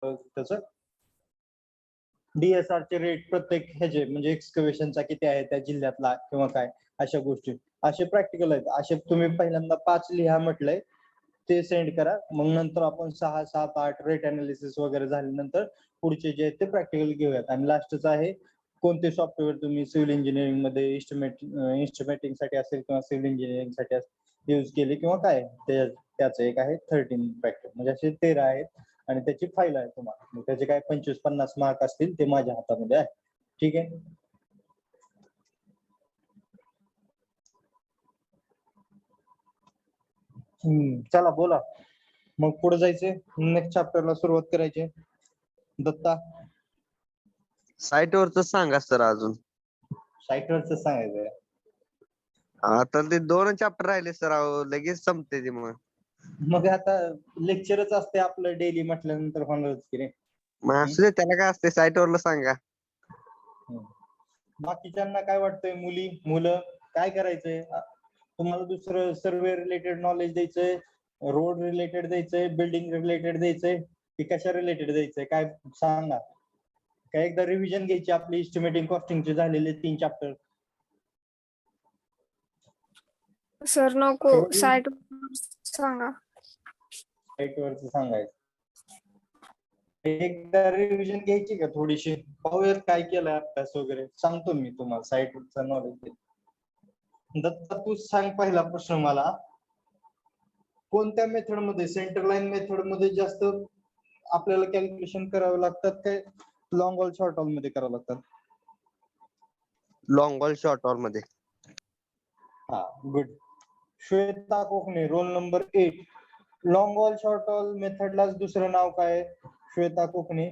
त्याचं DSR चे rate प्रत्येक ह्याचे म्हणजे एक्सकव्हेशनचा किती आहे त्या जिल्ह्यातला किंवा काय अशा गोष्टी असे प्रॅक्टिकल आहेत. असे तुम्ही पहिल्यांदा 5 लिहा म्हटलंय ते सेंड करा. मग नंतर आपण 6, 7, 8 रेट अनालिसिस वगैरे झाल्यानंतर पुढचे जे आहेत ते प्रॅक्टिकल घेऊयात. आणि लास्टच आहे कोणते सॉफ्टवेअर तुम्ही सिव्हिल इंजिनिअरिंग मध्ये इस्टिमेटिंग साठी असेल किंवा सिव्हिल इंजिनिअरिंग साठी यूज केले किंवा काय त्याचं एक आहे 13 फॅक्टर म्हणजे असे 13 आहेत आणि त्याची फाईल आहे तुम्हाला. त्याचे काय 25-50 मार्क असतील ते माझ्या हातामध्ये आहे. ठीक आहे. चला बोला मग पुढे जायचे नेक्स्ट चॅप्टरला सुरुवात करायची. दत्ता साईट वरच सांगा सर अजून. सायकलचं सांगायचं. आता ते 2 चॅप्टर राहिले सर, लगेच संपते ते मग आता लेक्चरच असते आपलं डेली म्हटल्यानंतर होणारच की रे. मग असू दे, त्याला काय असते, साईट वरला सांगा. बाकीच्यांना काय वाटतंय, मुलं काय करायचंय? तुम्हाला दुसरं सर्वे रिलेटेड नॉलेज द्यायचंय, रोड रिलेटेड द्यायचंय, बिल्डिंग रिलेटेड द्यायचंय की कशा रिलेटेड द्यायचंय काय सांगा. काय एकदा रिव्हिजन घ्यायची आपली इस्टिमेटिंग कॉस्टिंगचे झालेले 3 चॅप्टर. सर नको, साईट सांगा. साईट वरच सांगायचं. एकदा रिव्हिजन घ्यायची का थोडीशी, पाहूयात काय केलंय अभ्यास वगैरे. सांगतो मी तुम्हाला साईटचं नॉलेज. दत्ता तू सांग पहिला प्रश्न मला. कोणत्या मेथड मध्ये, सेंटर लाईन मेथड मध्ये जास्त आपल्याला कॅल्क्युलेशन करावे लागतात काय लॉंग हॉल शॉर्ट हॉल मध्ये करावं लागतात? लॉंग हॉल शॉर्ट हॉल मध्ये. हा good. Shweta Kokane roll number 8. Long haul short haul मेथडलाच दुसरं नाव काय? श्वेता कोकणे.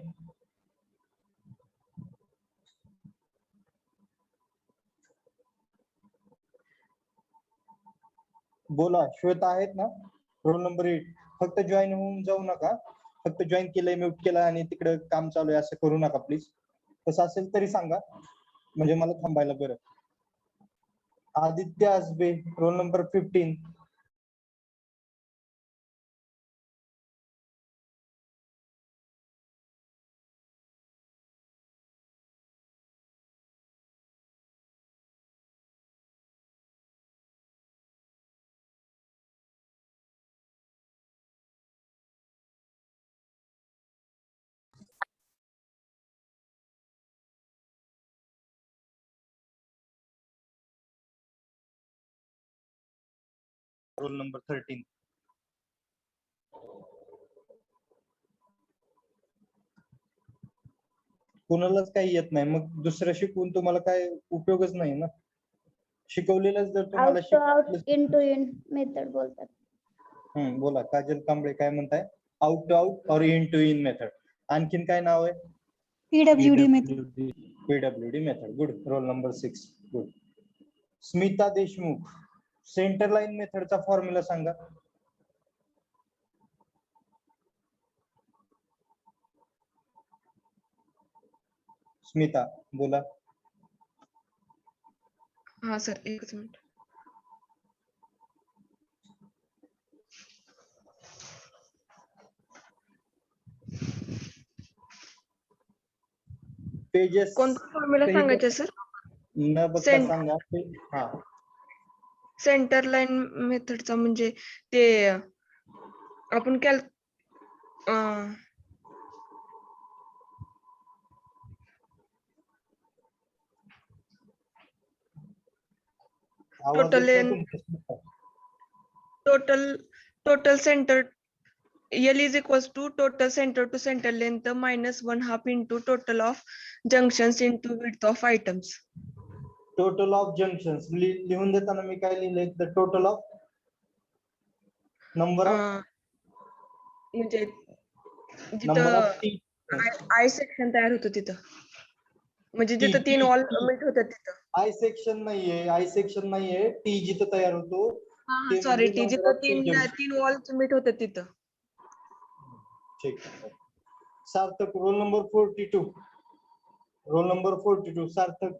बोला, श्वेता आहेत ना? Roll number 8. फक्त जॉईन होऊन जाऊ नका. फक्त जॉईन केलंय, म्यूट केला आणि तिकडे काम चालू आहे असं करू नका प्लीज. तसं असेल तरी सांगा म्हणजे मला थांबायला बरं. Aditya Asbe roll number 15. Roll number 13. कोणालाच काही येत नाही मग दुसरं शिकवून तुम्हाला काय उपयोगच नाही ना. शिकवलेलंच जर तुम्हाला आउट इनटू इन मेथड बोलतात. बोला काजल कांबळे काय म्हणताय? आउट टू आउट और इन टू इन मेथड. आणखीन काय नाव आहे? PWD method. PWD method. Good. Roll number 6. Good. Smita Deshmukh centre line मेथडचा फॉर्म्युला सांगा. स्मिता बोला. हा सर, एकच मिनिट. पेजेस कोणता फॉर्म्युला सांगायचा सर? न बघता सांगा. हा सेंटर लाईन मेथडचा म्हणजे ते आपण total centre L is equals to total center to center length minus 1/2 into total of junctions into width of items. Total of junctions लिहून देताना मी काय लिहिलंय? The total of number of म्हणजे नंबर ऑफ आय सेक्शन तयार होतो तिथं, म्हणजे जिथं 3 वॉल मीट होतात तिथं. आय सेक्शन नाहीये, टी जिथं तयार होतो. सॉरी, टी जिथं 3 वॉल मीट होतात तिथं. ठीक. सार्थक रोल नंबर 42. रोल नंबर 42 सार्थक.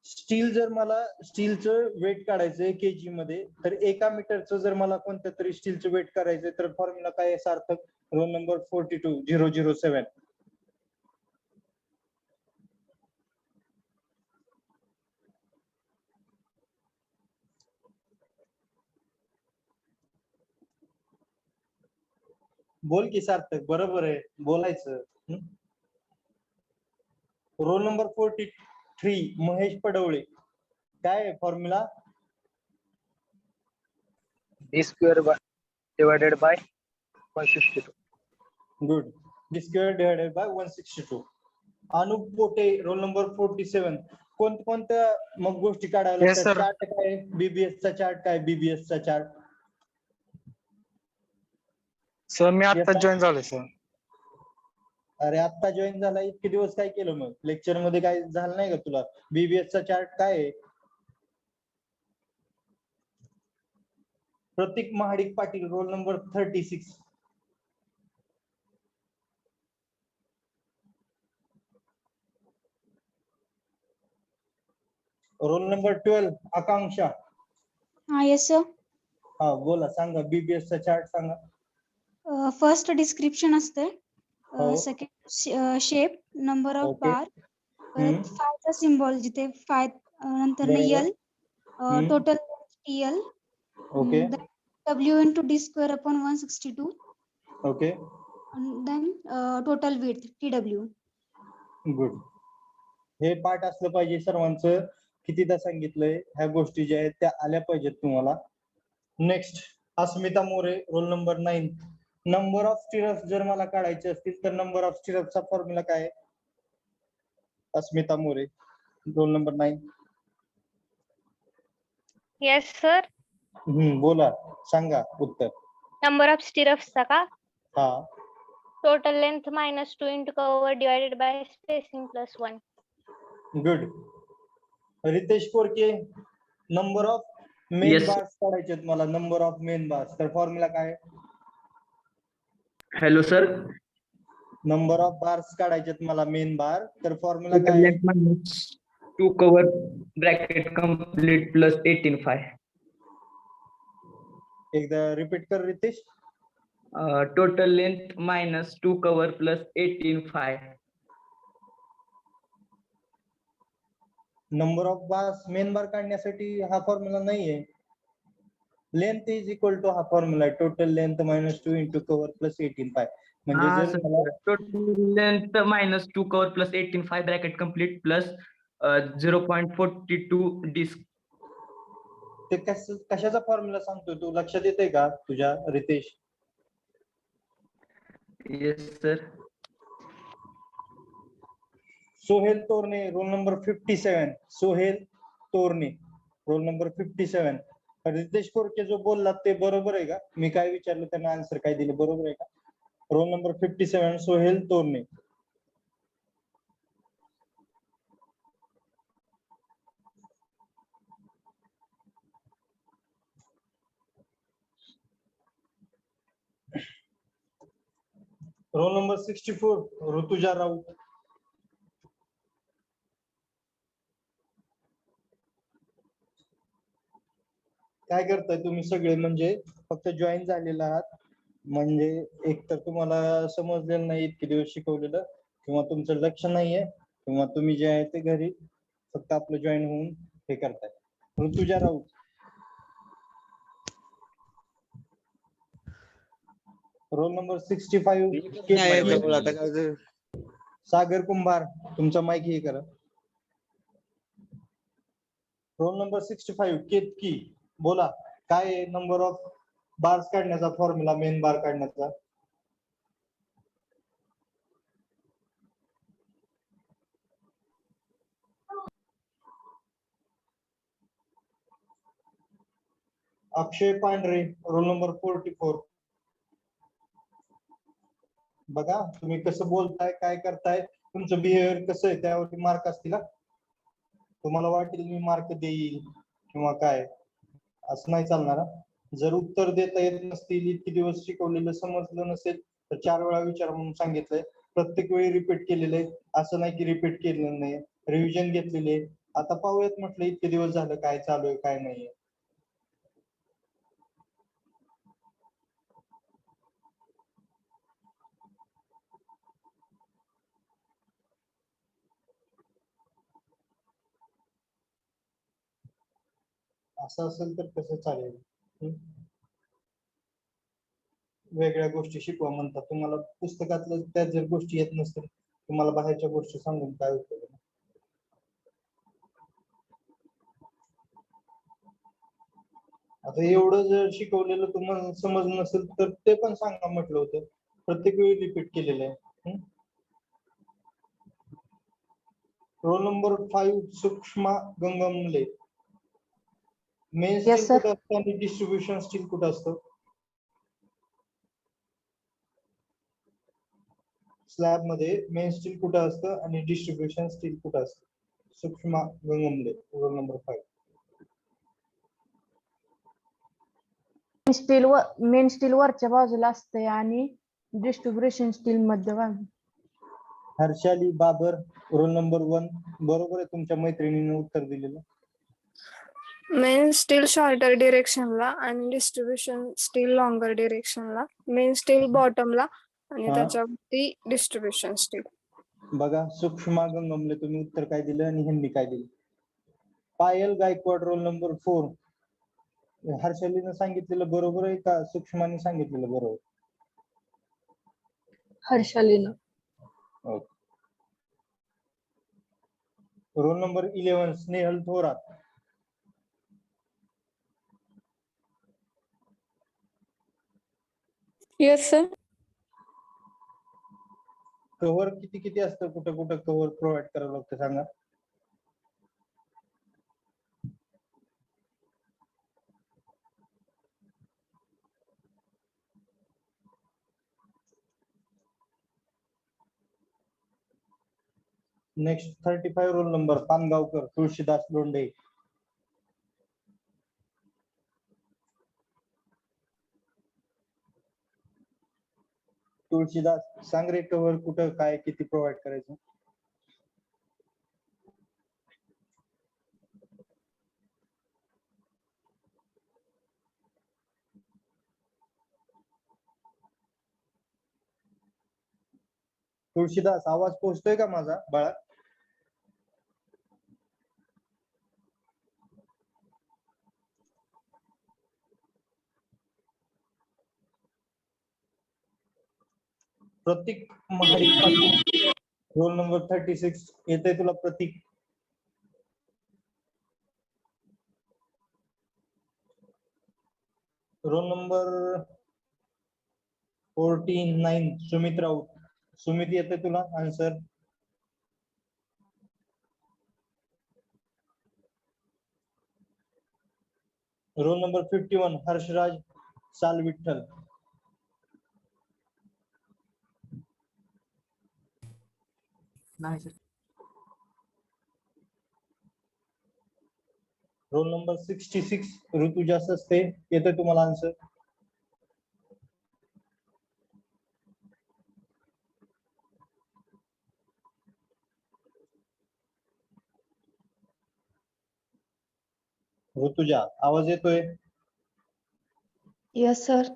स्टीलचं वेट काढायचंय केजी मध्ये, तर 1 मीटरचं जर मला कोणत्या तरी स्टीलचं वेट करायचंय तर फॉर्म्युला काय आहे सार्थक? Roll number 42007. बोल की सार्थक, बरोबर आहे, बोलायचं. Roll number 43 Mahesh Padwale. काय आहे formula? d square divided by 162. Good. d square divided by 162. Anup Pote roll number 47. कोणत्या मग गोष्टी काढायला Yes, लागतात? sir. चार्ट काय? बीबीएस चा चार्ट काय? B B chart. सर मी आता Yes, जॉईन झालोय सर. अरे आता जॉईन झाला, इतके दिवस काय केलं मग? लेक्चर मध्ये काय झालं नाही का तुला? बीबीएस चा चार्ट काय आहे? Pratik Mahadik Patil roll number 36. Roll number 12 Akanksha. हा येस सर. हा बोला, सांगा बीबीएस चा चार्ट सांगा. फर्स्ट डिस्क्रिप्शन असते, हो. Second shape, number of Okay. Bar, परत फायचा सिम्बॉल जिथे फाय, नंतर बरोबर. L, total TL, okay W into D square upon 162, okay then total width TW. Good. हे पाठ असलं पाहिजे सर्वांचं. कितीदा सांगितलंय, ह्या गोष्टी ज्या आहेत त्या आल्या पाहिजेत तुम्हाला. Next Asmita More roll number 9. Number of stirrups जर मला काढायचे असतील तर नंबर ऑफ स्टिरप्सचा फॉर्म्युला काय आहे? Asmita More roll number 9. Yes sir. बोला, सांगा उत्तर. नंबर ऑफ स्टिरप्सचा का? हा total length -2 into cover divided by spacing plus 1. Good. Ritesh Korke number of main Yes. Bars काढायचे आहेत मला. नंबर ऑफ मेन बार्स, तर फॉर्म्युला काय आहे? Hello sir. Number of bars काढायचे आहेत मला मेन बार, तर फॉर्म्युला टोटल काय आहे? Length minus 2 cover bracket complete plus 18.5. एकदा रिपीट कर Ritesh. Total length -2 cover plus 18.5. Number of bars main bar काढण्यासाठी हा फॉर्म्युला नाहीये. लेंथ इज इक्वल टू हा फॉर्म्युला आहे. Total length -2 into cover plus 18.5. म्हणजे जर मला total length -2 cover plus 18.5 bracket complete plus 0.42 disc. ते कशाचा फॉर्म्युला सांगतोय तू, लक्षात येते का तुझ्या Ritesh? Yes sir. Sohel Torne roll number 57. Sohel Torne roll number 57. Ritesh Korke जो बोलला ते बरोबर आहे का? मी काय विचारलं त्यांना आन्सर काय दिलं, बरोबर आहे का? Role number 57 Sohel Torne. Roll number 64 Rutuja Raut. काय करताय तुम्ही सगळे? म्हणजे फक्त जॉईन झालेला आहात, म्हणजे एक तर तुम्हाला समजलेलं नाही इतके दिवस शिकवलेलं, किंवा तुमचं लक्ष नाहीये, किंवा तुम्ही जे आहे ते घरी फक्त आपलं जॉईन होऊन हे करताय. ऋतुजा राऊत. Roll number 65 Sagar Kumbhar. तुमचा माईक हे करा. Roll number 65 Ketaki. बोला, काय आहे नंबर ऑफ बार्स काढण्याचा फॉर्म्युला, मेन बार काढण्याचा? अक्षय पांढरे रोल नंबर 44. बघा तुम्ही कसं बोलताय, काय करताय, तुमचं बिहेवियर कसं आहे त्यावरती मार्क असतील. तुम्हाला वाटेल मी मार्क देईल किंवा काय, असं नाही चालणार. जर उत्तर देता येत नसतील, इतके दिवस शिकवलेलं समजलं नसेल तर 4 वेळा विचार म्हणून सांगितलंय. प्रत्येक वेळी रिपीट केलेलं आहे, असं नाही की रिपीट केलेलं नाही. रिव्हिजन घेतलेले. आता पाहूयात म्हटलं इतके दिवस झालं काय चालू आहे काय नाहीये. असं असेल तर कसं चालेल? हं? वेगळ्या गोष्टी शिकवा म्हणतात, तुम्हाला पुस्तकातलं त्या जर गोष्टी येत नसतील तुम्हाला बाहेरच्या गोष्टी सांगून काय उपयोग आहे? आता एवढं जर शिकवलेलं तुम्हाला समज नसेल तर ते पण सांगा म्हटलं होतं, प्रत्येक वेळी रिपीट केलेलं आहे. Roll number 5 Sukshma Gangmale. Main steel sir. कुठं असतं आणि डिस्ट्रीब्युशन स्टील कुठं असतं? स्लॅब मध्ये मेन स्टील कुठं असतं आणि डिस्ट्रीब्युशन स्टील कुठं असतं? Sukshma Gangmale, roll number 5. Main steel वरच्या बाजूला असते आणि डिस्ट्रीब्युशन स्टील मध्यभागी. Harshali Babar, roll number 1. बरोबर आहे तुमच्या मैत्रिणीने उत्तर दिलेलं. मेन स्टील शॉर्टर डिरेक्शनला आणि डिस्ट्रीब्युशन स्टील लॉंगर डिरेक्शनला. मेन स्टील बॉटमला आणि हा. त्याच्यावरती डिस्ट्रीब्युशन स्टील. बघा सूक्ष्मा गंगमले तुम्ही उत्तर काय दिलं आणि ह्यांनी काय दिलं. Payal Gaikwad, roll number 4. हर्षालीनं सांगितलेलं बरोबर आहे का सूक्ष्माने सांगितलेलं बरोबर? हर्षालीनं. Okay. Roll number 11 Snehal Thorat. Yes sir. Cover किती किती असतं, कुठं कुठं कव्हर प्रोव्हाइड करावं लागतं सांगा. Next 35 roll number Pangaonkar, Tulshidas Londhe. Tulshidas सांग रे, कव्हर कुठं काय किती प्रोव्हाइड करायचं? तुळशीदास आवाज पोहोचतोय का माझा बाळा? Pratik Mahadik Patil, roll number 36. येतंय तुला प्रतीक? Roll number 49 Sumit Raut. सुमित येतंय तुला आन्सर? रोल नंबर 51 हर्षराज साल विठ्ठल. नाही सर. रोल नंबर 66 ऋतुजा सस्ते. येतोय तुम्हाला आन्सर? ऋतुजा आवाज येतोय? Yes sir.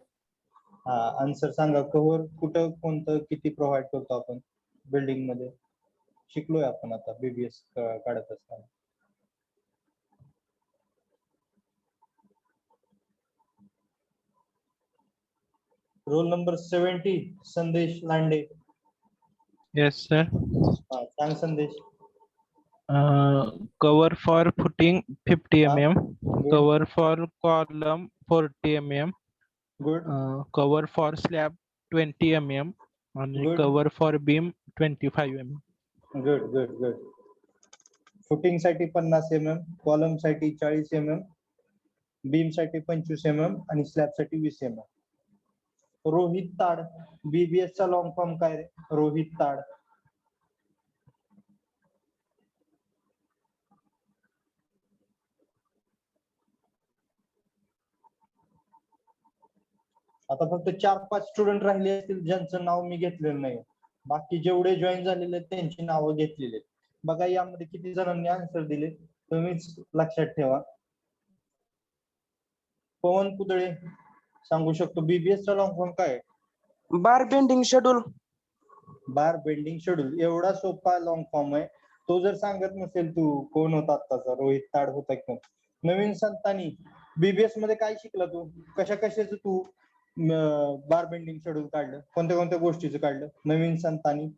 हा, आन्सर सांगा. कव्हर कुठं कोणतं किती प्रोव्हाइड करतो आपण बिल्डिंग मध्ये? शिकलोय आपण आता बीबीएस काढत असताना. रोल नंबर 70 संदेश लांडे. Yes, sir. हा, सांग संदेश. Cover for footing 50 Ah, mm. good. Cover for column 40 mm. Good Cover for slab 20 mm. आणि Good. cover for beam 25 mm. Good good good. Footing साठी 50 mm, कॉलम साठी 40 mm, beam साठी 25 mm आणि slab साठी 20 mm. Rohit ताड, BBS चा long form काय रे? रोहित ताड. आता फक्त 4-5 स्टुडंट राहिले असतील ज्यांचं नाव मी घेतलेलं नाही. बाकी जेवढे जॉईन झालेले आहेत त्यांची नावं घेतलेली आहेत. बघा यामध्ये किती जणांनी आन्सर दिले तुम्हीच लक्षात ठेवा. पवन कुदळे सांगू शकतो बीबीएस चा लॉंग फॉर्म काय? बार बेंडिंग शेड्यूल. बार बेंडिंग शेड्यूल. एवढा सोपा लॉंग फॉर्म आहे. तो जर सांगत नसेल तू कोण होता आत्ताचा रोहित ताड होता की नवीन संतांनी बीबीएस मध्ये काय शिकला तू? कशाचं तू बार बेंडिंग शेड्यूल काढलं? कोणत्या कोणत्या गोष्टीचं काढलं नवीन संतांनी?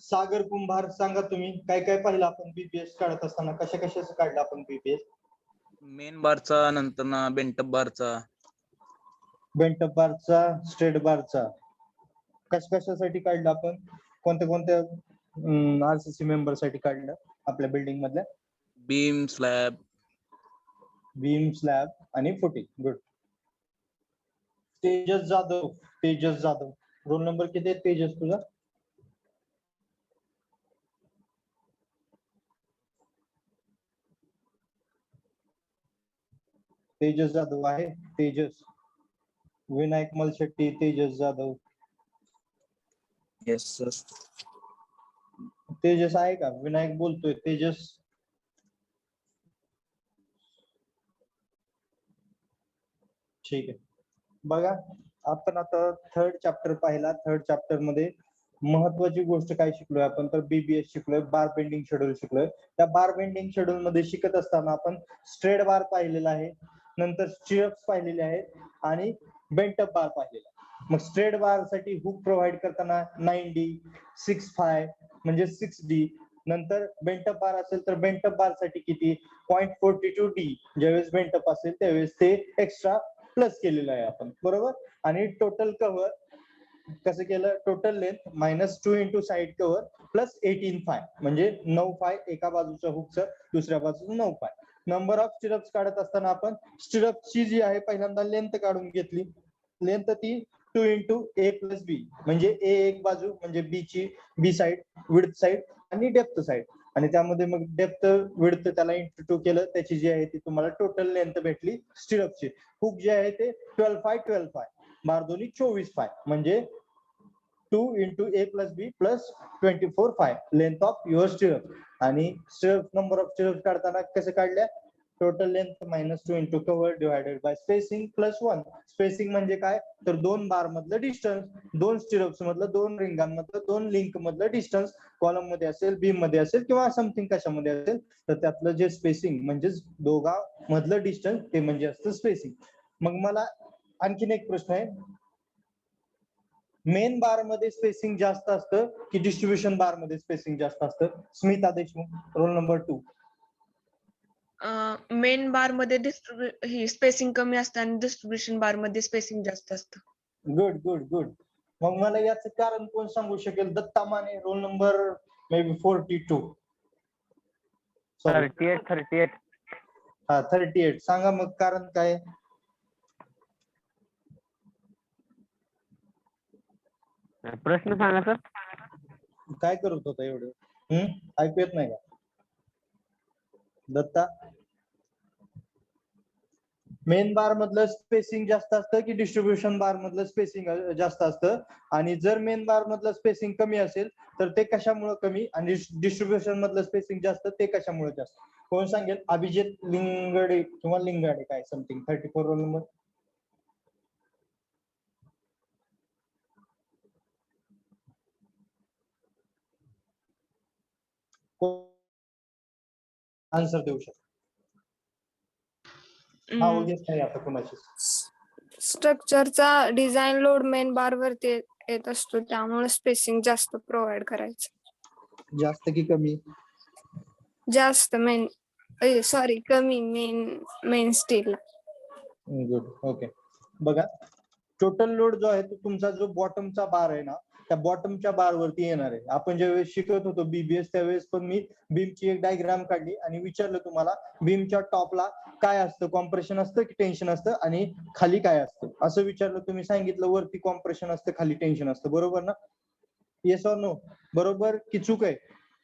सागर कुंभार सांगा तुम्ही काय काय पाहिलं आपण बीबीएस काढत असताना? कशाचं काढलं आपण बीबीएस? मेन बारचा, नंतर ना बेंटअप बारचा. बेंटअप बारचा, स्ट्रेट बारचा. कशासाठी काढलं आपण? कोणत्या आरसीसी मेंबर साठी काढलं आपल्या बिल्डिंग मधल्या? बीम स्लॅब आणि footing. Good. Tejas Jadhav roll number किती आहे तेजस तुझा? तेजस जाधव आहे. तेजस. विनायक मलशेट्टी, तेजस जाधव. Yes sir. तेजस आहे का? विनायक बोलतोय. तेजस. ठीक आहे. बघा आपण आता थर्ड चॅप्टर पाहिला. थर्ड चॅप्टर मध्ये महत्वाची गोष्ट काय शिकलोय आपण? तर बीबीएस शिकलोय, बार बेंडिंग शेड्यूल शिकलोय. त्या बार बेंडिंग शेड्यूल मध्ये शिकत असताना आपण स्ट्रेट बार पाहिलेला आहे, नंतर स्टिरप्स पाहिलेले आहेत आणि बेंटअप बार पाहिलेला. मग स्ट्रेट बार साठी हुक प्रोव्हाइड करताना 9D, 6'5" म्हणजे 6D. नंतर बेंटअप बार असेल तर बेंटअप बार साठी किती? 0.42D. ज्यावेळेस बेंटअप असेल त्यावेळेस ते एक्स्ट्रा प्लस केलेलं आहे आपण, बरोबर. आणि टोटल कव्हर कसं केलं? Total length -2 into side cover plus 18'5" म्हणजे 9'5" एका बाजूच्या हुकचं, दुसऱ्या बाजूचं 9'5". नंबर ऑफ स्टिरप्स काढत असताना आपण स्टिरप्सची जी आहे पहिल्यांदा लेंथ काढून घेतली. लेंथ ती 2 इंटू A प्लस B म्हणजे A एक बाजू म्हणजे बी साईड, विड्थ साईड आणि डेप्थ साईड. आणि त्यामध्ये मग डेप्थ विड्थ त्याला इंटू 2 केलं, त्याची जी आहे ती तुम्हाला टोटल लेंथ भेटली स्टिरपची. हुक जे आहे ते 12'5", बार दोन्ही 24'5" म्हणजे 2 into A plus B plus 24'5" length of your stirrup. आणि स्टिरप नंबर ऑफ स्टिरप काढताना कसं काढल्या? Total length -2 into cover divided by spacing plus 1. Spacing म्हणजे काय? तर 2 बार मधलं डिस्टन्स, 2 स्टिरप्स मधलं, 2 रिंगांमधलं, 2 लिंक मधलं डिस्टन्स. कॉलम मध्ये असेल, बीम मध्ये असेल किंवा समथिंग कशामध्ये असेल तर त्यातलं जे स्पेसिंग म्हणजे दोघा मधलं डिस्टन्स ते म्हणजे असतं स्पेसिंग. मग मला आणखीन एक प्रश्न आहे, मेन बार मध्ये स्पेसिंग जास्त असतं की डिस्ट्रीब्युशन बार मध्ये स्पेसिंग जास्त असतं? Smita Deshmukh, roll number 2. Main बार मध्ये ही स्पेसिंग कमी असतं आणि डिस्ट्रीब्युशन बार मध्ये स्पेसिंग जास्त असतं. गुड. मग मला याचं कारण कोण सांगू शकेल? Datta Mane, roll number maybe 42. 38. हा 38. सांगा मग कारण काय? प्रश्न सांगा सर. काय करत होता एवढं? ऐकू येत नाही का दत्ता? मेन बार मधलं स्पेसिंग जास्त असतं की डिस्ट्रीब्युशन बार मधलं स्पेसिंग जास्त असतं? आणि जर मेन बार मधलं स्पेसिंग कमी असेल तर ते कशामुळे कमी, आणि डिस्ट्रीब्युशन मधलं स्पेसिंग जास्त ते कशामुळे जास्त? कोण सांगेल? अभिजित लिंगडे किंवा लिंगाडे काय समथिंग, 34 रोल नंबर. आन्सर देऊ शकतो? हा वगैरे नाही आता कोणाची. स्ट्रक्चरचा डिझाईन लोड मेन बार वरती येत असतो, त्यामुळे स्पेसिंग जास्त प्रोव्हाइड करायचं. जास्त की कमी? जास्त कमी मेन स्टील. गुड. ओके. बघा टोटल लोड जो आहे तो तुमचा जो बॉटमचा बार आहे ना, त्या बॉटमच्या बार वरती येणार आहे. आपण ज्यावेळेस शिकत होतो बीबीएस त्यावेळेस पण मी बीमची एक डायग्राम काढली आणि विचारलं तुम्हाला बीमच्या टॉपला काय असतं, कॉम्प्रेशन असतं की टेन्शन असतं, आणि खाली काय असतं असं विचारलं. तुम्ही सांगितलं वरती कॉम्प्रेशन असतं, खाली टेन्शन असतं, बरोबर ना? Yes or no? बरोबर की चूक आहे?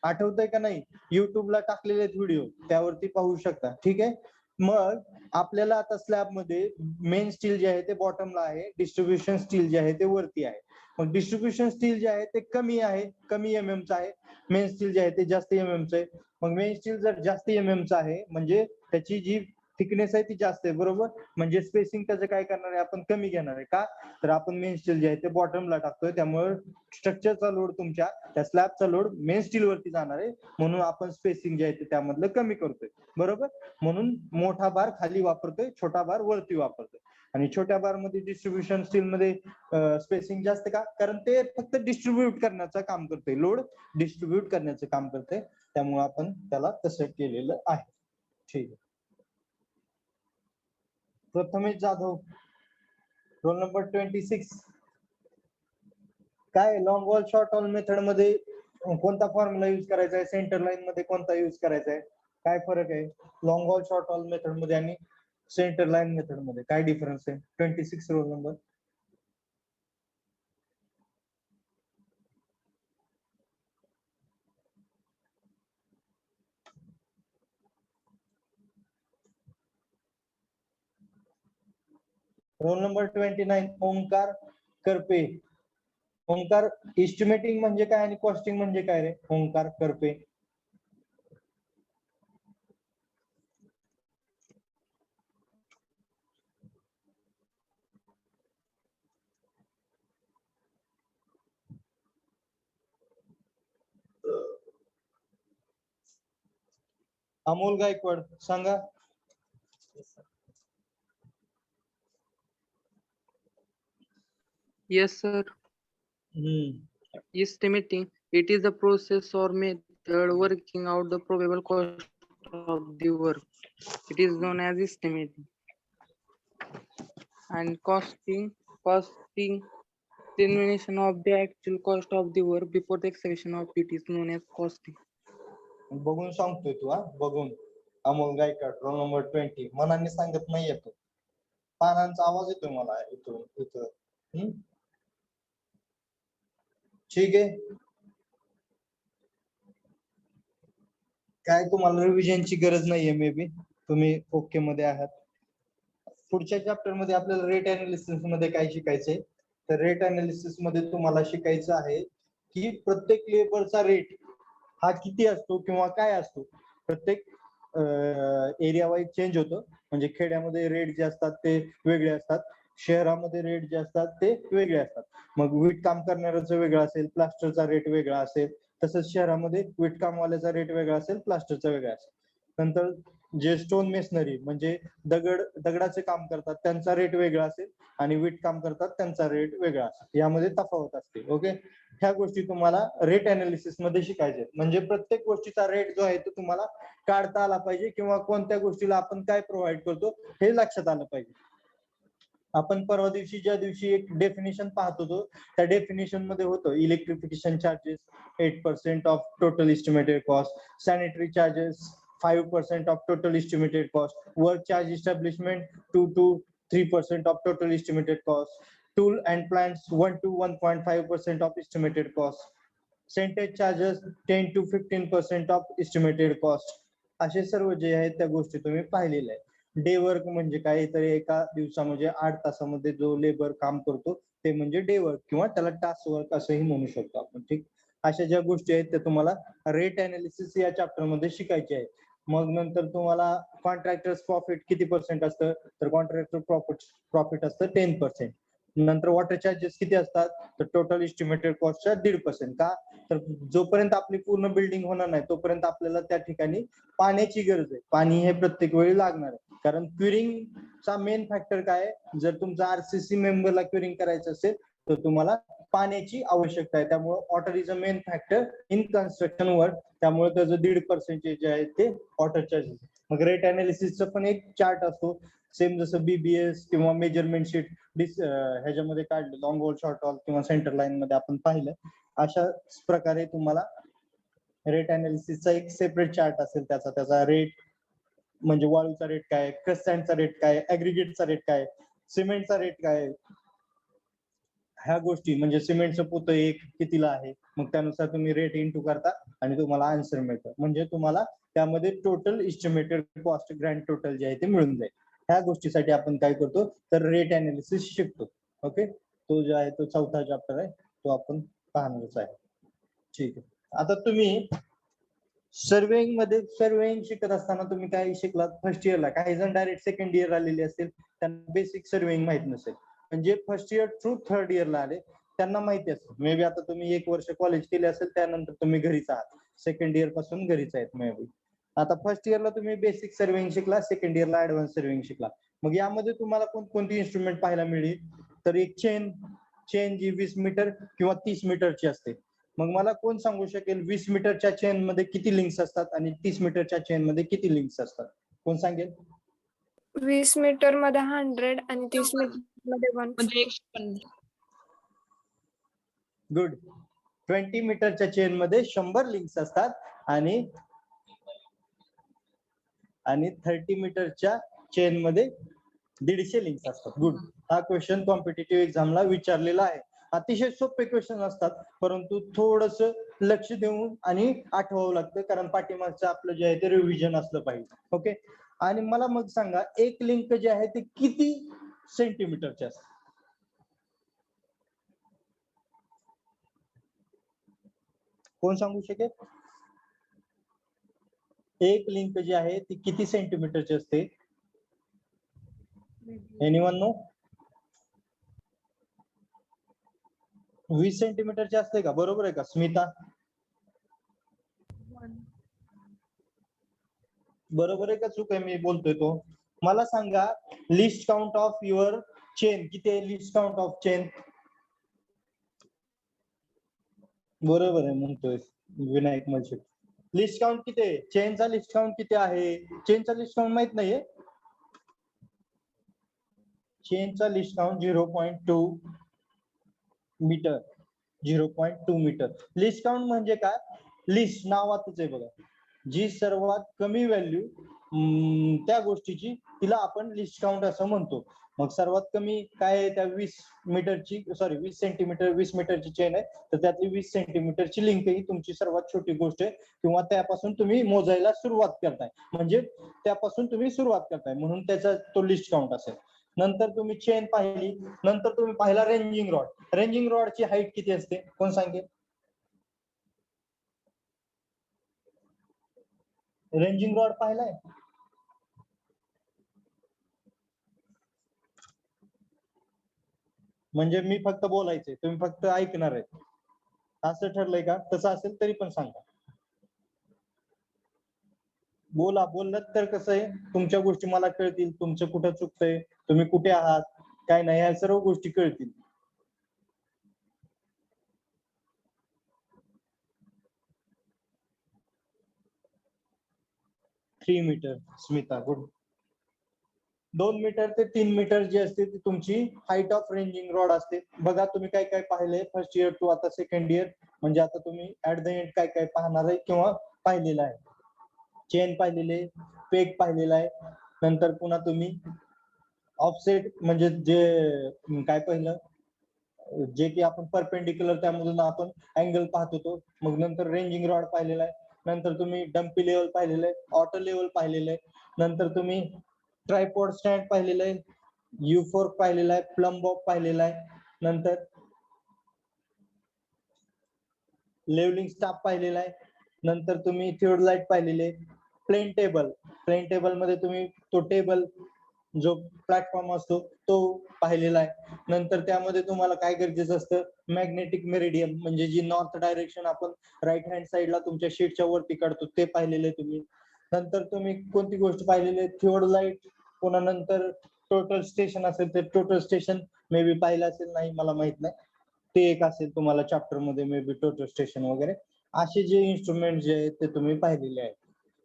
आठवतंय का नाही? युट्यूबला टाकलेले व्हिडिओ त्यावरती पाहू शकता. ठीक आहे. मग आपल्याला आता स्लॅब मध्ये मेन स्टील जे आहे ते बॉटमला आहे, डिस्ट्रीब्युशन स्टील जे आहे ते वरती आहे. मग डिस्ट्रीब्युशन स्टील जे आहे ते कमी एमएमचं आहे, मेन स्टील जे आहे ते जास्त एमएमचं आहे. मग मेन स्टील जर जास्त एमएमचं आहे म्हणजे त्याची जी थिकनेस आहे ती जास्त आहे बरोबर, म्हणजे स्पेसिंग त्याचं काय करणार आहे आपण कमी घेणार आहे का, तर आपण मेन स्टील जे आहे ते बॉटमला टाकतोय, त्यामुळे स्ट्रक्चरचा लोड तुमच्या त्या स्लॅबचा लोड मेन स्टील वरती जाणार आहे, म्हणून आपण स्पेसिंग जे आहे ते त्यामधलं कमी करतोय बरोबर. म्हणून मोठा बार खाली वापरतोय, छोटा बार वरती वापरतोय. आणि छोट्या बार मध्ये डिस्ट्रीब्युशन स्टील मध्ये स्पेसिंग जास्त का, कारण ते फक्त डिस्ट्रीब्यूट करण्याचं काम करतोय, लोड डिस्ट्रीब्यूट करण्याचं काम करतोय, त्यामुळे आपण त्याला तसं केलेलं आहे. ठीक आहे. Prathamesh Jadhav, roll number 26. काय long wall short wall method मध्ये कोणता फॉर्म्युला युज करायचा आहे, सेंटर लाईन मध्ये कोणता युज करायचा आहे, काय फरक आहे long wall short wall method मध्ये आणि सेंटर लाईन मेथड मध्ये, काय डिफरन्स आहे? 26 roll number. Roll number 29 Omkar Karpe. Omkar, estimating म्हणजे काय आणि कॉस्टिंग म्हणजे काय रे ओंकार करपे? अमोल गायकवाड सांगा. Yes, sir. Estimating, it is a process or method working out the probable cost of the work. It is known as estimating. And costing, the estimation of the actual cost of the work before the execution of it is known as costing. बघून सांगतोय तू, हा बघून. Amol Gaikwad roll number 20. मनाने सांगत नाही येतो, पानांचा आवाज येतोय मला इथून इथं. ठीक आहे. काय तुम्हाला रिव्हिजनची गरज नाहीये, मे बी तुम्ही ओके मध्ये आहात. पुढच्या चॅप्टर मध्ये आपल्याला रेट अनालिसिस मध्ये काय शिकायचंय, तर रेट अनालिसिस मध्ये तुम्हाला शिकायचं आहे की प्रत्येक लेबरचा रेट हा किती असतो किंवा काय असतो. प्रत्येक एरिया वाईज चेंज होतो, म्हणजे खेड्यामध्ये रेट जे असतात ते वेगळे असतात, शहरामध्ये रेट जे असतात ते वेगळे असतात. मग वीट काम करणाऱ्याचं वेगळं असेल, प्लास्टरचा रेट वेगळा असेल, तसंच शहरामध्ये वीटकामवाल्याचा रेट वेगळा असेल, प्लास्टरचा वेगळा असेल. नंतर जे स्टोन मेसनरी म्हणजे दगडाचे काम करतात त्यांचा रेट वेगळा असेल, आणि वीट काम करतात त्यांचा रेट वेगळा असेल, यामध्ये तफावत असते. ओके, ह्या गोष्टी तुम्हाला रेट अनालिसिस मध्ये शिकायचे, म्हणजे प्रत्येक गोष्टीचा रेट जो आहे तो तुम्हाला काढता आला पाहिजे, किंवा कोणत्या गोष्टीला आपण काय प्रोव्हाइड करतो हे लक्षात आलं पाहिजे. आपण परवा दिवशी ज्या दिवशी एक डेफिनेशन पाहत होतो, त्या डेफिनेशन मध्ये होतं electrification charges 8% of total estimated cost, sanitary charges 5% of total estimated cost, work charge establishment 2 to 3% of total estimated cost, tool and plants 1 to 1.5% of estimated cost, centage charges 10 to 15% of estimated cost. असे सर्व जे आहेत त्या गोष्टी तुम्ही पाहिलेल्या आहेत. Day work म्हणजे काय, तर एका दिवसामध्ये 8 तासामध्ये जो लेबर काम करतो ते म्हणजे डे वर्क, किंवा त्याला टास्क वर्क असंही म्हणू शकतो आपण. ठीक, अशा ज्या गोष्टी आहेत त्या तुम्हाला रेट अनालिसिस या चॅप्टर मध्ये शिकायचे आहे. मग नंतर तुम्हाला कॉन्ट्रॅक्टर्स प्रॉफिट किती पर्सेंट असतं, तर कॉन्ट्रॅक्टर प्रॉफिट असतं 10%. नंतर वॉटर चार्जेस किती असतात, तर टोटल इस्टिमेटेड कॉस्टच्या 1.5%. का, तर जोपर्यंत आपली पूर्ण बिल्डिंग होणार नाही तोपर्यंत आपल्याला त्या ठिकाणी पाण्याची गरज आहे, पाणी हे प्रत्येक वेळी लागणार आहे. कारण क्युरिंगचा मेन फॅक्टर काय आहे, जर तुमचा आरसीसी मेंबरला क्युरिंग करायचं असेल तर तुम्हाला पाण्याची आवश्यकता आहे, त्यामुळे water is a main factor in construction work, त्यामुळे त्याचं 1.5% जे आहे ते वॉटर चार्जेस. मग रेट अनालिसिसचा पण एक चार्ट असतो, सेम जसं बीबीएस किंवा मेजरमेंट शीट ह्याच्यामध्ये काढलं, लॉंग वॉल शॉर्ट वॉल किंवा सेंटर लाईन मध्ये आपण पाहिलं. अशा प्रकारे तुम्हाला रेट अनालिसिसचा एक सेपरेट चार्ट असेल, त्याचा रेट म्हणजे वाळूचा रेट काय, क्रस्ट सँडचा रेट काय, ऍग्रिगेटचा रेट काय, सिमेंटचा रेट काय, ह्या गोष्टी म्हणजे सिमेंटचं पोतं एक कितीला आहे, मग त्यानुसार तुम्ही रेट इंटू करता आणि तुम्हाला आन्सर मिळतं. म्हणजे तुम्हाला त्यामध्ये total estimated cost grand total जे आहे ते मिळून जाईल. ह्या गोष्टीसाठी आपण काय करतो, तर रेट अनालिसिस शिकतो. ओके, तो जो आहे तो 4था चॅप्टर आहे, तो आपण पाहणारच आहे. ठीक आहे, आता तुम्ही सर्वेइंग मध्ये सर्वेइंग शिकत असताना तुम्ही काय शिकलात फर्स्ट इयरला, काही जण डायरेक्ट सेकंड इयर आलेले असतील त्यांना बेसिक सर्वेइंग माहित नसेल, म्हणजे फर्स्ट इयर थ्रू थर्ड इयरला आले त्यांना माहिती असेल. मे बी आता तुम्ही 1 वर्ष कॉलेज केले असेल त्यानंतर तुम्ही घरीच आहात, सेकंड इयर पासून घरीच आहेत मे बी. आता फर्स्ट इयरला तुम्ही बेसिक सर्वेइंग शिकला, सेकंड इयरला ऍडव्हान्स सर्वेइंग शिकला. मग यामध्ये तुम्हाला कोणती इन्स्ट्रुमेंट पाहायला मिळेल, तर एक चेन जी 20 मीटर किंवा 30 मीटरची असते. मग मला कोण सांगू शकेल 20 मीटरच्या चेन मध्ये किती लिंक्स असतात आणि 30 मीटरच्या चेन मध्ये किती लिंक्स असतात? कोण सांगेल? 20 मीटर मध्ये 100 आणि 30 मीटर मध्ये 150. गुड. 20 मीटरच्या चेन मध्ये 100 लिंक्स असतात आणि 30 मीटरच्या चेन मध्ये 150 लिंक्स असतात. गुड. हा क्वेश्चन कॉम्पिटिटिव्ह एक्झामला विचारलेला आहे. अतिशय सोपे क्वेश्चन असतात, परंतु थोडस लक्ष देऊन आणि आठवावं लागतं, कारण पाठीमागचं आपलं जे आहे ते रिव्हिजन असलं पाहिजे. ओके. आणि मला मग सांगा एक लिंक जे आहे ते किती सेंटीमीटरचे असते? कोण सांगू शकेल? एक लिंक जी आहे ती किती सेंटीमीटरची असते? Anyone no? 20 सेंटीमीटरची असते का? बरोबर आहे का स्मिता? बरोबर आहे का चूक आहे मी बोलतोय तो? मला सांगा list count of your chain किती आहे? List count of chain. बरोबर आहे म्हणतोय विनायक मलशे. लिस्ट काउंट किती आहे? चेनचा लिस्ट काउंट किती आहे? चेनचा लिस्ट काउंट माहित नाहीये? चेनचा list count 0.2 metre. 0.2 metre. List count म्हणजे काय? लिस्ट नावातच आहे बघा, जी सर्वात कमी व्हॅल्यू त्या गोष्टीची तिला आपण लिस्ट काउंट असं म्हणतो. मग सर्वात कमी काय आहे? त्या 20 सेंटीमीटर 20 मीटरची चेन आहे, तर त्यातली 20 सेंटीमीटरची लिंक ही तुमची सर्वात छोटी गोष्ट आहे, किंवा त्यापासून तुम्ही मोजायला सुरुवात करताय, म्हणजे त्यापासून तुम्ही सुरुवात करताय म्हणून त्याचा तो लिस्ट काउंट असेल. नंतर तुम्ही चेन पाहिली, नंतर तुम्ही पाहिला रेंजिंग रॉड. रेंजिंग रॉडची हाईट किती असते? कोण सांगेल? रेंजिंग रॉड पाहिलाय? म्हणजे मी फक्त बोलायचंय, तुम्ही फक्त ऐकणार आहे, असं ठरलंय का? तसं असेल तरी पण सांगा. बोललात तर कसं आहे, तुमच्या गोष्टी मला कळतील, तुमचं कुठं चुकतंय, तुम्ही कुठे आहात, काय नाही, ह्या सर्व गोष्टी कळतील. Three metre Smita. Good. 2 metre ते 3 मीटर जी असते ती तुमची हाईट ऑफ रेंजिंग रॉड असते. बघा तुम्ही काय काय पाहिलंय फर्स्ट इयर टू आता सेकंड इयर, म्हणजे आता तुम्ही ऍट द एंड काय काय पाहणार आहे किंवा पाहिलेलं आहे. चेन पाहिलेले, पेग पाहिलेला आहे, नंतर पुन्हा तुम्ही ऑफसेट म्हणजे जे काय पाहिलं, जे की आपण परपेंडिक्युलर त्यामधून आपण अँगल पाहत होतो. मग नंतर रेंजिंग रॉड पाहिलेला आहे, नंतर तुम्ही डम्पी लेवल पाहिलेलं आहे, ऑटो लेवल पाहिलेलं आहे, नंतर तुम्ही ट्रायपॉड स्टँड पाहिलेलं आहे, U4 पाहिलेला आहे, प्लम बॉब पाहिलेला आहे, नंतर लेवलिंग स्टाफ पाहिलेला आहे, नंतर तुम्ही थिओडलाइट पाहिलेले, प्लेन टेबल मध्ये तुम्ही तो टेबल जो प्लॅटफॉर्म असतो तो पाहिलेला आहे. नंतर त्यामध्ये तुम्हाला काय गरजेचं असतं? मॅग्नेटिक मेरिडियन, म्हणजे जी नॉर्थ डायरेक्शन आपण राईट हँड साइडला तुमच्या शीटच्या वरती काढतो ते पाहिलेले तुम्ही. नंतर तुम्ही कोणती गोष्ट पाहिलेली आहे? थिओडलाइट. पुन्हा नंतर टोटल स्टेशन असेल ते टोटल स्टेशन मे बी पाहिलं असेल, नाही मला माहित नाही, ते एक असेल तुम्हाला चॅप्टर मध्ये मे बी टोटल स्टेशन वगैरे. असे जे इन्स्ट्रुमेंट जे आहेत ते तुम्ही पाहिलेले आहेत.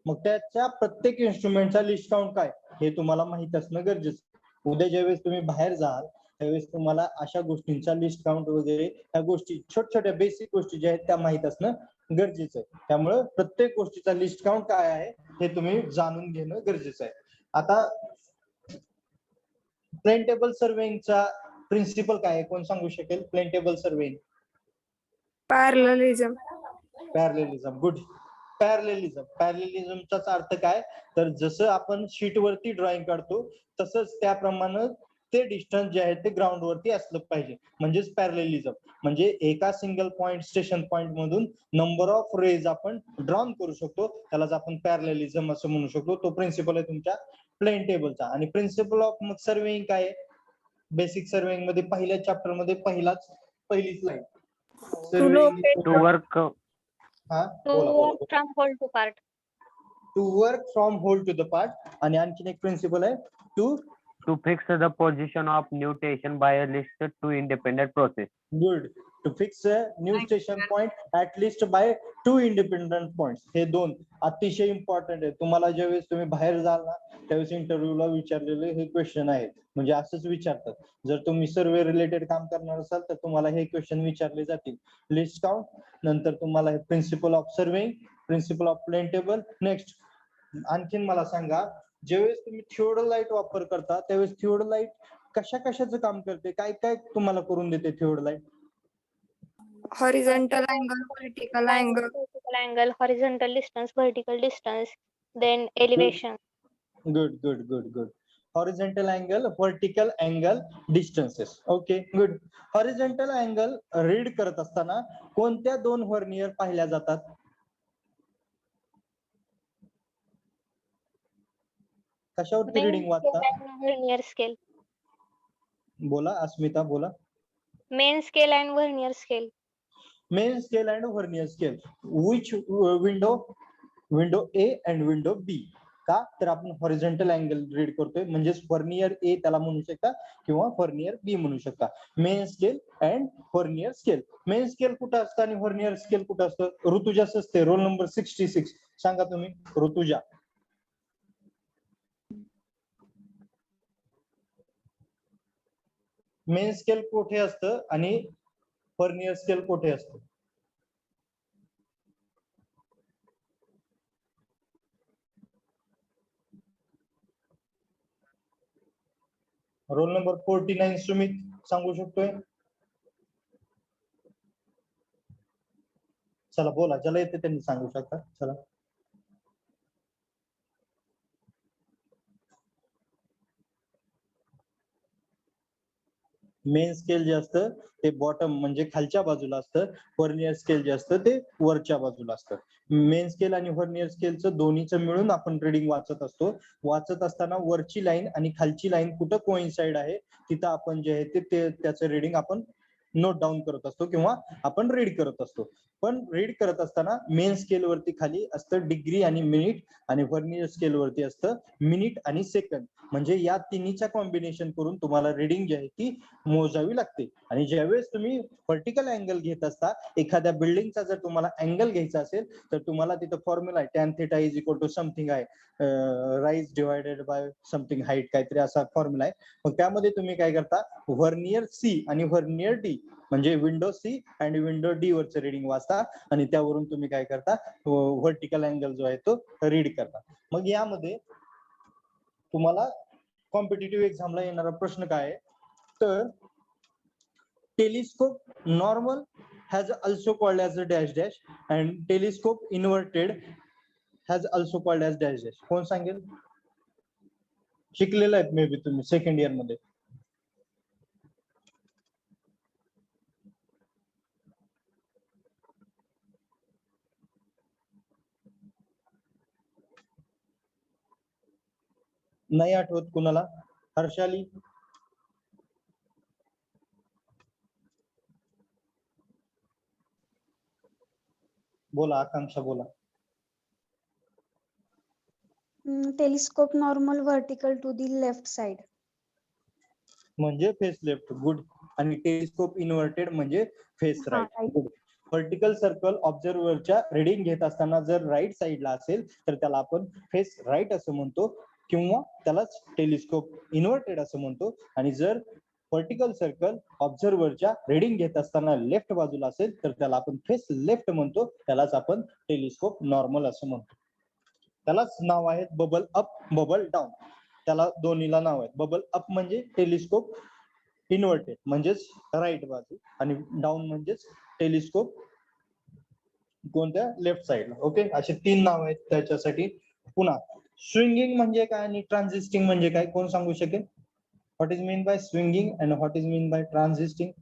मग त्याच्या प्रत्येक इन्स्ट्रुमेंटचा लिस्ट काउंट काय हे तुम्हाला माहित असणं गरजेचं. उद्या ज्यावेळेस तुम्ही बाहेर जाल त्यावेळेस तुम्हाला अशा गोष्टींचा लिस्ट काउंट वगैरे ह्या गोष्टी छोट्या छोट्या बेसिक गोष्टी ज्या आहेत त्या माहित असणं गरजेचं आहे. त्यामुळे प्रत्येक गोष्टीचा लिस्ट काउंट काय आहे हे तुम्ही जाणून घेणं गरजेचं आहे. आता प्लेन टेबल सर्वेइंगचा प्रिन्सिपल काय आहे? कोण सांगू शकेल? Plane table surveying. Parallelism. Good. पॅरलेलिझमचाच अर्थ काय? तर जसं आपण शीट वरती ड्रॉइंग काढतो तसंच त्याप्रमाणे ते डिस्टन्स जे आहे ते ग्राउंड वरती असलं पाहिजे, म्हणजेच पॅरलेलिझम. म्हणजे एका सिंगल पॉइंट स्टेशन पॉइंट मधून नंबर ऑफ रेज आपण ड्रॉन करू शकतो, त्यालाच आपण पॅरलेलिझम असं म्हणू शकतो. तो प्रिन्सिपल आहे तुमच्या प्लेन टेबलचा. आणि प्रिन्सिपल ऑफ सर्वेइंग काय आहे? बेसिक सर्वेइंग मध्ये पहिल्या चॅप्टर मध्ये पहिलीच लाईन To work हा To बोला बोला work from whole to part. To work from whole to the part. आणि आणखीन एक प्रिन्सिपल आहे to fix the position of new station by a list two independent process. Good to fix new station point at least by 2 independent points. हे 2 अतिशय important आहे. तुम्हाला ज्यावेळेस तुम्ही बाहेर जाल ना त्यावेळेस इंटरव्ह्यूला विचारलेले हे क्वेश्चन आहेत. म्हणजे असंच विचारतात. जर तुम्ही सर्वे रिलेटेड काम करणार असाल तर तुम्हाला हे क्वेश्चन विचारले जातील. लिस्ट काउंट, नंतर तुम्हाला हे principle of surveying, principle of plane table. Next आणखीन मला सांगा, ज्यावेळेस तुम्ही थिओडोलाइट वापर करता त्यावेळेस थिओडोलाइट कशाचं काम करते? काय काय तुम्हाला करून देते theodolite? Horizontal angle, vertical angle. Vertical angle, horizontal distance, vertical distance, then elevation. Good. Horizontal angle, vertical angle, distances. Okay good. Horizontal angle read करत असताना कोणत्या 2 व्हर्नियर पाहिल्या जातात? कशावरती Main रीडिंग वाचता? scale and vernier scale. बोला अस्मिता बोला. Main scale and vernier scale. Main scale and vernier scale. Which window A and window B. का तर आपण हॉरिझॉन्टल अँगल रीड करतोय, म्हणजेच व्हर्नियर ए त्याला म्हणू शकता किंवा व्हर्नियर बी म्हणू शकता. Main scale and vernier scale. Main scale कुठं असतं आणि व्हर्नियर स्केल कुठं असतं? ऋतुजा असते. रोल नंबर 66 सांगा तुम्ही. ऋतुजा. मेन स्केल कुठे असतं आणि व्हर्नियर स्केल कुठे असतं? रोल नंबर 49 सुमित सांगू शकतोय? चला बोला, ज्याला येते त्यांनी सांगू शकता. चला. मेन स्केल जे असतं ते बॉटम म्हणजे खालच्या बाजूला असतं. व्हर्नियर स्केल जे असतं ते वरच्या बाजूला असतं. मेन स्केल आणि व्हर्नियर स्केलचं दोन्हीचं मिळून आपण रीडिंग वाचत असतो. वाचत असताना वरची लाईन आणि खालची लाईन कुठं कोइन्साइड आहे तिथं आपण जे आहे ते त्याचं रीडिंग आपण नोट डाऊन करत असतो किंवा आपण रीड करत असतो. पण रीड करत असताना मेन स्केल वरती खाली असतं डिग्री आणि मिनिट आणि व्हर्नियर स्केल वरती असतं मिनिट आणि सेकंद. म्हणजे या तिन्हीच्या कॉम्बिनेशन करून तुम्हाला रीडिंग जी आहे ती मोजावी लागते. आणि ज्यावेळेस तुम्ही व्हर्टिकल अँगल घेत असता, एखाद्या बिल्डिंगचा जर तुम्हाला अँगल घ्यायचा असेल तर तुम्हाला तिथं फॉर्म्युला आहे tan theta is equal to something आहे, rise divided by something height, काहीतरी असा फॉर्म्युला आहे. मग त्यामध्ये तुम्ही काय करता, व्हर्नियर सी आणि व्हर्नियर डी म्हणजे विंडो सी आणि विंडो डी वरचं रीडिंग वाचता आणि त्यावरून तुम्ही काय करता, व्हर्टिकल अँगल जो आहे तो रीड करता. मग यामध्ये तुम्हाला कॉम्पिटिटिव्ह एक्झामला येणारा प्रश्न काय आहे तर telescope normal has also called as a dash dash and telescope inverted has also called as dash dash. कोण सांगेल? शिकलेलं आहेत मे बी तुम्ही सेकंड इयर मध्ये. नाही आठवत कुणाला? हर्षाली. बोला आकांक्षा बोला. Telescope normal vertical to the left side. म्हणजे फेस लेफ्ट. गुड. आणि टेलिस्कोप इन्व्हर्टेड म्हणजे face right. Good. Vertical circle ऑब्झर्व्हरच्या रीडिंग घेत असताना जर राईट साईडला असेल तर त्याला आपण फेस राईट असं म्हणतो किंवा त्यालाच टेलिस्कोप इन्व्हर्टेड असं म्हणतो. आणि जर व्हर्टिकल सर्कल ऑब्झर्व्हरच्या रीडिंग घेत असताना लेफ्ट बाजूला असेल तर त्याला आपण फेस लेफ्ट म्हणतो, त्यालाच आपण टेलिस्कोप नॉर्मल असं म्हणतो. त्यालाच नाव आहे बबल अप बबल डाऊन. त्याला दोन्हीला नाव आहे. बबल अप म्हणजे टेलिस्कोप इन्व्हर्टेड म्हणजेच राईट बाजू आणि डाऊन म्हणजेच टेलिस्कोप कोणत्या लेफ्ट साईडला. ओके, असे 3 नाव आहेत त्याच्यासाठी. पुन्हा स्विंगिंग म्हणजे काय आणि ट्रान्झिस्टिंग म्हणजे काय कोण सांगू शकेल? What is mean by swinging and what is mean by transisting?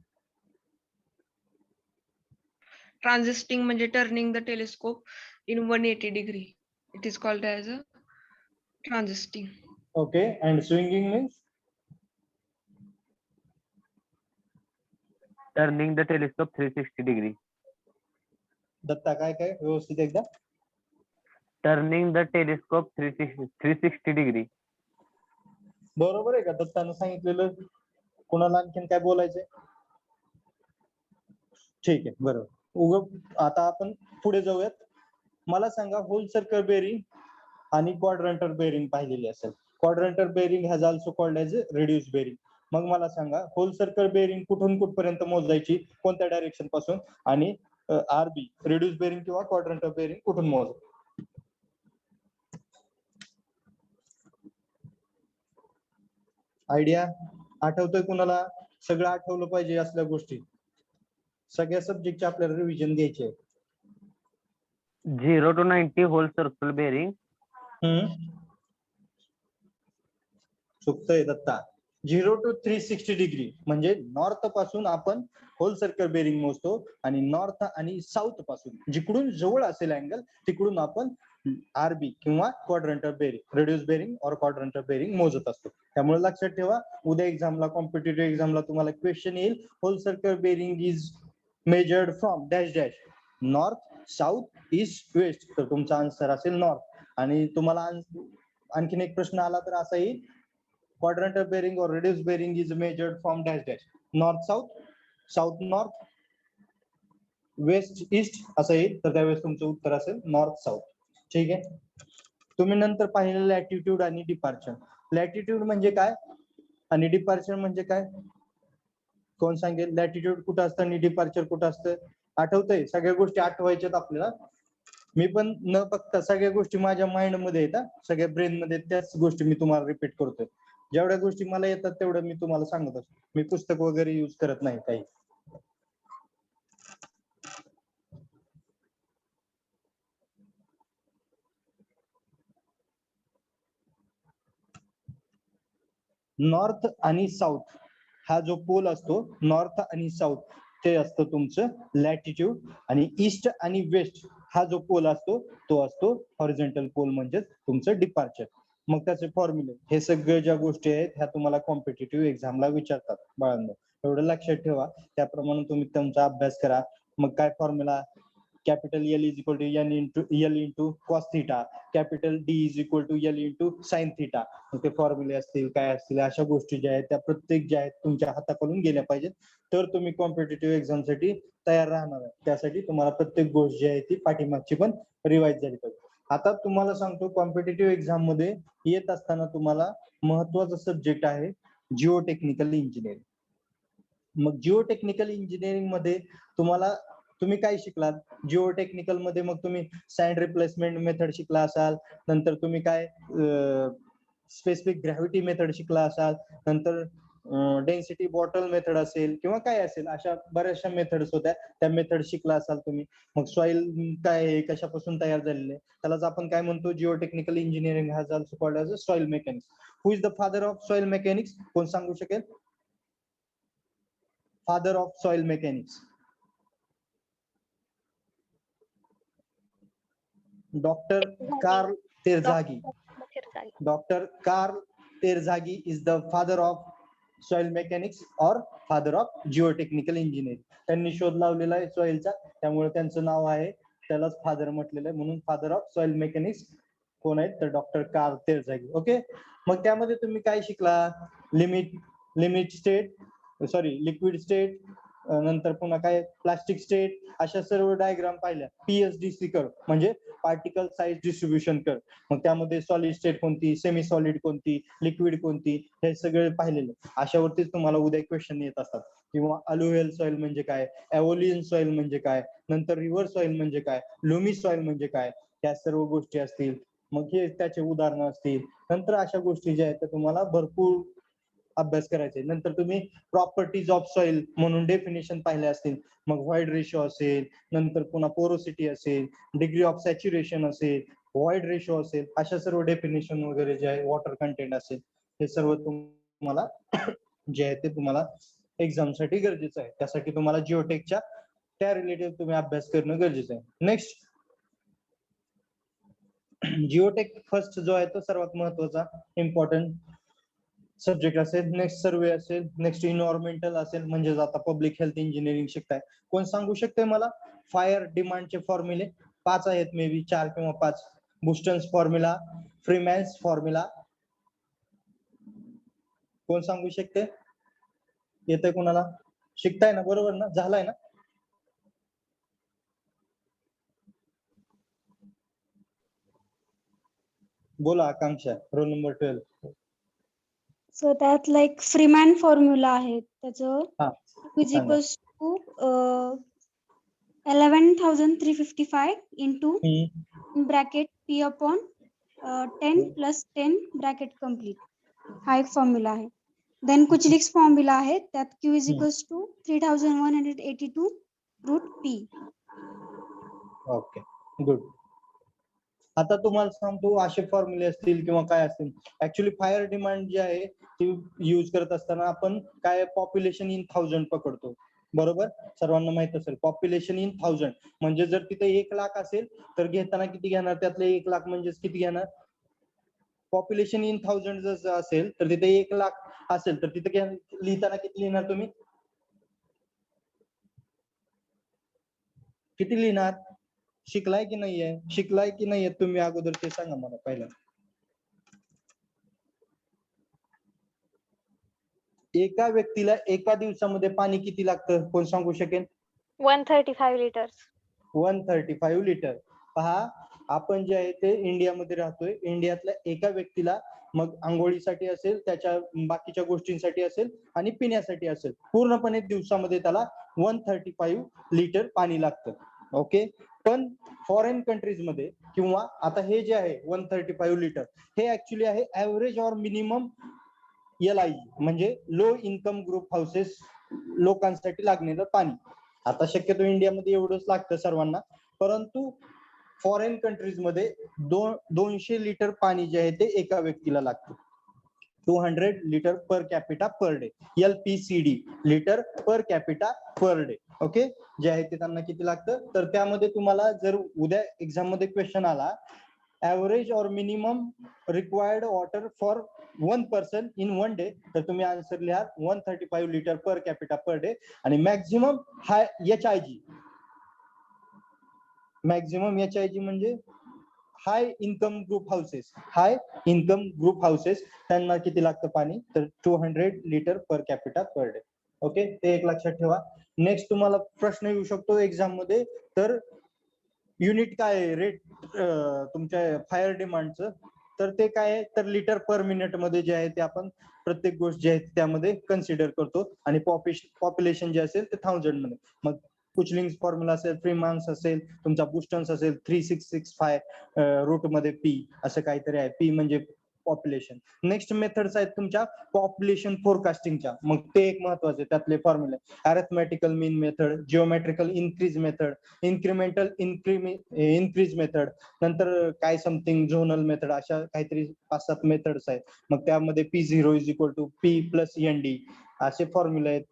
Transisting म्हणजे turning the telescope in 180 degree. It is called as a transisting. Okay, and swinging means? Turning the telescope 360 degree. Datta काय काय व्यवस्थित एकदा? Turning the telescope 360 degree. बरोबर आहे का दत्तानं सांगितलेलं? कोणाला आणखीन काय बोलायचंय? ठीक आहे, बरोबर. आता आपण पुढे जाऊयात. मला सांगा होल सर्कल बेरिंग आणि क्वाड्रंटर बेरिंग पाहिलेली असेल. Quadrantal bearing has also called as reduce bearing. मग मला सांगा होल सर्कल बेरिंग कुठून कुठपर्यंत मोजायची, कोणत्या डायरेक्शन पासून, आणि आरबी रिड्यूस बेरिंग किंवा क्वाड्रंटर बेरिंग कुठून मोजायची? आयडिया आठवतोय कुणाला? सगळं आठवलं पाहिजे असल्या गोष्टी. सगळ्या सब्जेक्टचे आपल्याला रिव्हिजन घ्यायचे. 0 to 90 whole circle bearing. चुकतंय दत्ता. 0 to 360 डिग्री म्हणजे नॉर्थ पासून आपण होल सर्कल बेरिंग मोजतो आणि नॉर्थ आणि साऊथ पासून जिकडून जवळ असेल अँगल तिकडून आपण आरबी किंवा क्वाड्रंटर बेरिंग, रिड्यूस बेरिंग और क्वाड्रंटर बेरिंग मोजत असतो. त्यामुळे लक्षात ठेवा, उद्या एक्झामला, कॉम्पिटिटिव्ह एक्झामला तुम्हाला क्वेश्चन येईल, whole circle bearing is measured from dash dash north, south, east, west. तर तुमचा आन्सर असेल नॉर्थ. आणि तुम्हाला आणखीन एक प्रश्न आला तर असा येईल, quadrantal bearing or reduce bearing is measured from dash dash north south, south north, west east असं येईल. तर त्यावेळेस तुमचं उत्तर असेल नॉर्थ साऊथ. ठीक आहे. तुम्ही नंतर पाहिलेलं लॅटिट्यूड आणि डिपार्चर. लॅटिट्यूड म्हणजे काय आणि डिपार्चर म्हणजे काय, कोण सांगेल? लॅटिट्यूड कुठं असतं आणि डिपार्चर कुठं असतं? आठवतंय? सगळ्या गोष्टी आठवायच्यात आपल्याला. मी पण न बघता सगळ्या गोष्टी माझ्या माइंड मध्ये येतात, सगळ्या ब्रेन मध्ये, त्याच गोष्टी मी तुम्हाला रिपीट करतोय. जेवढ्या गोष्टी मला येतात तेवढं मी तुम्हाला सांगत असतो. मी पुस्तक वगैरे युज करत नाही काही. नॉर्थ आणि साऊथ हा जो पोल असतो, नॉर्थ आणि साऊथ, ते असतं तुमचं लॅटिट्यूड. आणि ईस्ट आणि वेस्ट हा जो पोल असतो तो असतो हॉरिझॉन्टल पोल, म्हणजे तुमचं डिपार्चर. मग त्याचे फॉर्म्युले, हे सगळ्या ज्या गोष्टी आहेत ह्या तुम्हाला कॉम्पिटिटिव्ह एक्झामला विचारतात बाळांनो. एवढं लक्षात ठेवा, त्याप्रमाणे तुम्ही तुमचा अभ्यास करा. मग काय formula? Capital L is equal to L into cos theta, capital D is equal to L into sine theta. ते फॉर्म्युले असतील, काय असतील, अशा गोष्टी ज्या आहेत त्या प्रत्येक ज्या आहेत तुमच्या हाताकडून गेल्या पाहिजेत, तर तुम्ही कॉम्पिटिटिव्ह एक्झाम साठी तयार राहणार आहे. त्यासाठी तुम्हाला प्रत्येक गोष्ट जी आहे ती पाठीमागची पण रिवाइज झाली पाहिजे. आता तुम्हाला सांगतो, कॉम्पिटिटिव्ह एक्झाम मध्ये येत असताना तुम्हाला महत्वाचा सब्जेक्ट आहे जिओ टेक्निकल इंजिनिअरिंग. मग जिओ टेक्निकल इंजिनिअरिंग मध्ये तुम्ही काय शिकलात? जिओ टेक्निकल मध्ये मग तुम्ही सँड रिप्लेसमेंट मेथड शिकला असाल, नंतर तुम्ही काय स्पेसिफिक ग्रॅव्हिटी मेथड शिकला असाल, नंतर डेन्सिटी बॉटल मेथड असेल किंवा काय असेल, अशा बऱ्याचशा मेथड्स होत्या, त्या मेथड शिकला असाल तुम्ही. मग सॉइल काय आहे, कशापासून तयार झालेले, त्यालाच आपण काय म्हणतो, geo technical engineering has also called as soil mechanics. Who is the father of soil mechanics? कोण सांगू शकेल? Father of soil mechanics doctor Karl Terzaghi. Doctor Karl Terzaghi is the father of soil mechanics और father of geotechnical engineering. त्यांनी शोध लावलेला आहे सॉइलचा, त्यामुळे त्यांचं नाव आहे, त्यालाच फादर म्हटलेलं आहे, म्हणून फादर ऑफ सॉइल मेकॅनिक्स कोण आहेत? तर डॉक्टर कार्ल तेरझागी. ओके. मग त्यामध्ये तुम्ही काय शिकला? लिमिट स्टेट, लिक्विड स्टेट, नंतर पुन्हा काय प्लास्टिक स्टेट, अशा सर्व डायग्राम पाहिल्या. PSDC कर्व म्हणजे पार्टिकल साइज डिस्ट्रीब्युशन कर्व. मग त्यामध्ये सॉलिड स्टेट कोणती, सेमी सॉलिड कोणती, लिक्विड कोणती, हे सगळे पाहिलेले. अशावरतीच तुम्हाला उद्या क्वेश्चन येत असतात. किंवा अलोव्हियल सॉइल म्हणजे काय, एव्होलियन सॉइल म्हणजे काय, नंतर रिव्हर सॉइल म्हणजे काय, लुमी सॉइल म्हणजे काय, त्या सर्व गोष्टी असतील. मग हे त्याचे उदाहरणं असतील. नंतर अशा गोष्टी ज्या आहेत त्या तुम्हाला भरपूर अभ्यास करायचे. नंतर तुम्ही प्रॉपर्टीज ऑफ सॉइल म्हणून डेफिनेशन पाहिले असतील. मग व्हॉइड रेशो असेल, नंतर पुन्हा पोरोसिटी असेल, डिग्री ऑफ सॅच्युरेशन असेल, व्हॉइड रेशो असेल, अशा सर्व डेफिनेशन वगैरे जे आहे, वॉटर कंटेंट असेल, हे सर्व तुम्हाला जे आहे ते तुम्हाला एक्झाम साठी गरजेचं आहे. त्यासाठी तुम्हाला जिओटेकच्या त्या रिलेटेड तुम्ही अभ्यास करणं गरजेचं आहे. नेक्स्ट, जिओटेक फर्स्ट जो आहे तो सर्वात महत्वाचा इम्पॉर्टंट सब्जेक्ट असेल. नेक्स्ट सर्वे असेल, नेक्स्ट इन्व्हायरमेंटल असेल, म्हणजे आता पब्लिक हेल्थ इंजिनिअरिंग शिकताय. कोण सांगू शकते मला फायर डिमांडचे फॉर्म्युले? 5 आहेत, मे बी 4 किंवा 5. बुस्टन्स फॉर्म्युला, फ्रीमॅन्स फॉर्म्युला, कोण सांगू शकते? येतंय कोणाला? शिकताय ना, बरोबर ना, झालाय ना? बोला आकांक्षा, रोल नंबर 12. सो त्यातला एक फ्रीमॅन फॉर्म्युला आहे, त्याचं हा, इज सांगा. Equals to 11,355 into bracket P upon 10 plus 10 bracket complete. हा एक फॉर्म्युला आहे. देन कुचलिक्स फॉर्म्युला आहे, त्यात Q is equals to 3,182 root P. Okay, good. आता तुम्हाला सांगतो असे फॉर्म्युले असतील किंवा काय असतील. ऍक्च्युली फायर डिमांड जे आहे ती यूज करत असताना आपण काय पॉप्युलेशन इन 1000 पकडतो, बरोबर? सर्वांना माहित असेल पॉप्युलेशन इन 1000 म्हणजे जर तिथे 1 लाख असेल तर घेताना किती घेणार? त्यातले 1 लाख म्हणजे किती घेणार? पॉप्युलेशन इन 1000 जर असेल तर तिथे 1 लाख असेल तर तिथे लिहिताना किती लिहिणार तुम्ही? किती लिहिणार? शिकलाय की नाहीये? शिकलाय की नाहीये तुम्ही अगोदर ते सांगा मला पहिलं. एका व्यक्तीला एका दिवसामध्ये पाणी किती लागतं? कोण सांगू शकेल? 135 liters. 135 लिटर. पहा, आपण जे आहे ते इंडियामध्ये राहतोय. इंडियातल्या एका व्यक्तीला मग आंघोळीसाठी असेल, त्याच्या बाकीच्या गोष्टींसाठी असेल आणि पिण्यासाठी असेल, पूर्णपणे दिवसामध्ये त्याला 135 लिटर पाणी लागतं. ओके. पण फॉरेन कंट्रीज मध्ये किंवा आता हे जे आहे 135 लिटर हे ऍक्च्युली आहे ऍव्हरेज ऑर मिनिमम LI म्हणजे लो इन्कम ग्रुप हाऊसेस लोकांसाठी लागणारं पाणी. आता शक्यतो इंडियामध्ये एवढंच लागतं सर्वांना, परंतु फॉरेन कंट्रीज मध्ये 200 लिटर पाणी जे आहे ते एका व्यक्तीला लागतं. 200 litre per capita per day, LPCD, litre per capita per day. Okay, जे आहे ते त्यांना किती लागतं? तर त्यामध्ये तुम्हाला जर उद्या एक्झाम मध्ये क्वेश्चन आला average or minimum required water for 1 person in 1 day, तर तुम्ही आन्सर लिहा 135 litre per capita per day. आणि मॅक्झिमम हाय HIG, मॅक्झिमम HIG म्हणजे हाय इन्कम ग्रुप हाऊसेस, हाय इन्कम ग्रुप हाऊसेस त्यांना किती लागतं पाणी? तर 200 litre per capita per day. Okay, ते एक लक्षात ठेवा. नेक्स्ट तुम्हाला प्रश्न येऊ शकतो एक्झाम मध्ये, तर युनिट काय आहे रेट तुमच्या फायर डिमांडचं? तर ते काय आहे? तर लिटर पर मिनिट मध्ये जे आहे ते आपण प्रत्येक गोष्ट जे आहे त्यामध्ये कन्सिडर करतो. आणि पॉप्युलेशन जे असेल ते 1000 मध्ये. मग कुचलिंग्स फॉर्म्युला असेल, फ्रीमॅन्स असेल, तुमचा बुस्टन्स असेल, 3665 रूट मध्ये पी असं काहीतरी आहे. पी म्हणजे पॉप्युलेशन. नेक्स्ट मेथड्स आहेत तुमच्या पॉप्युलेशन फोरकास्टिंगच्या. मग ते एक महत्वाचे त्यातले फॉर्म्युले arithmetical mean method, geometrical increase method, incremental increase method, नंतर काय समथिंग झोनल मेथड, अशा काहीतरी 5-7 मेथड्स आहेत. मग त्यामध्ये P0 is equal to P plus ND असे फॉर्म्युले आहेत.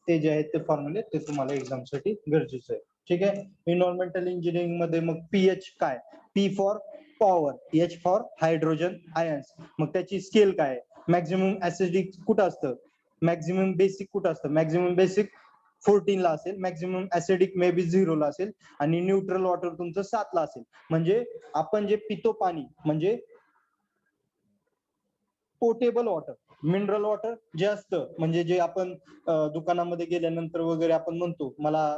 ते जे आहेत ते फॉर्म्युले ते तुम्हाला एक्झाम साठी गरजेचं आहे. ठीक आहे. इन्व्हायरमेंटल इंजिनिअरिंग मध्ये मग पीएच काय? P for power, H for hydrogen ions. मग त्याची स्केल काय? मॅक्झिमम ऍसिडिक कुठं असतं? मॅक्झिमम बेसिक कुठं असतं? मॅक्झिमम बेसिक 14 ला असेल, मॅक्झिमम ऍसिडिक मे बी 0 ला असेल आणि न्यूट्रल वॉटर तुमचं 7 ला असेल. म्हणजे आपण जे पितो पाणी म्हणजे पोटेबल वॉटर, मिनरल वॉटर जे असतं म्हणजे जे आपण दुकानामध्ये गेल्यानंतर वगैरे आपण म्हणतो मला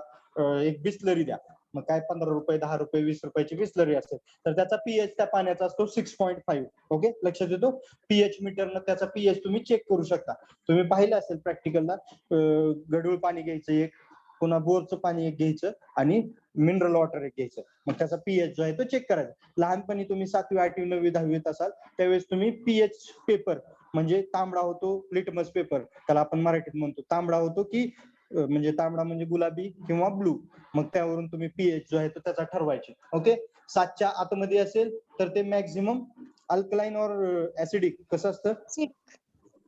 एक बिस्लरी द्या, मग काय 15 रुपये 10 रुपये 20 रुपयाची बिस्लरी असेल, तर त्याचा पीएच त्या पाण्याचा असतो 6.5. ओके, लक्षात येतो. पीएच मीटरनं त्याचा पीएच तुम्ही चेक करू शकता. तुम्ही पाहिलं असेल प्रॅक्टिकलला, गढूळ पाणी घ्यायचं एक, पुन्हा बोरचं पाणी एक घ्यायचं आणि मिनरल वॉटर एक घ्यायचं. मग त्याचा पीएच जो आहे तो चेक करायचा. लहानपणी तुम्ही 7वी 8वी 9वी 10वीत असाल त्यावेळेस तुम्ही पीएच पेपर म्हणजे तांबडा होतो, लिटमस पेपर त्याला आपण मराठीत म्हणतो, तांबडा होतो की म्हणजे तांबडा म्हणजे गुलाबी किंवा ब्लू, मग त्यावरून तुम्ही पीएच जो आहे तो त्याचा ठरवायचे. ओके, 7च्या आतमध्ये असेल तर ते मॅक्झिमम अल्कलाइन और ऍसिडिक कसं असतं?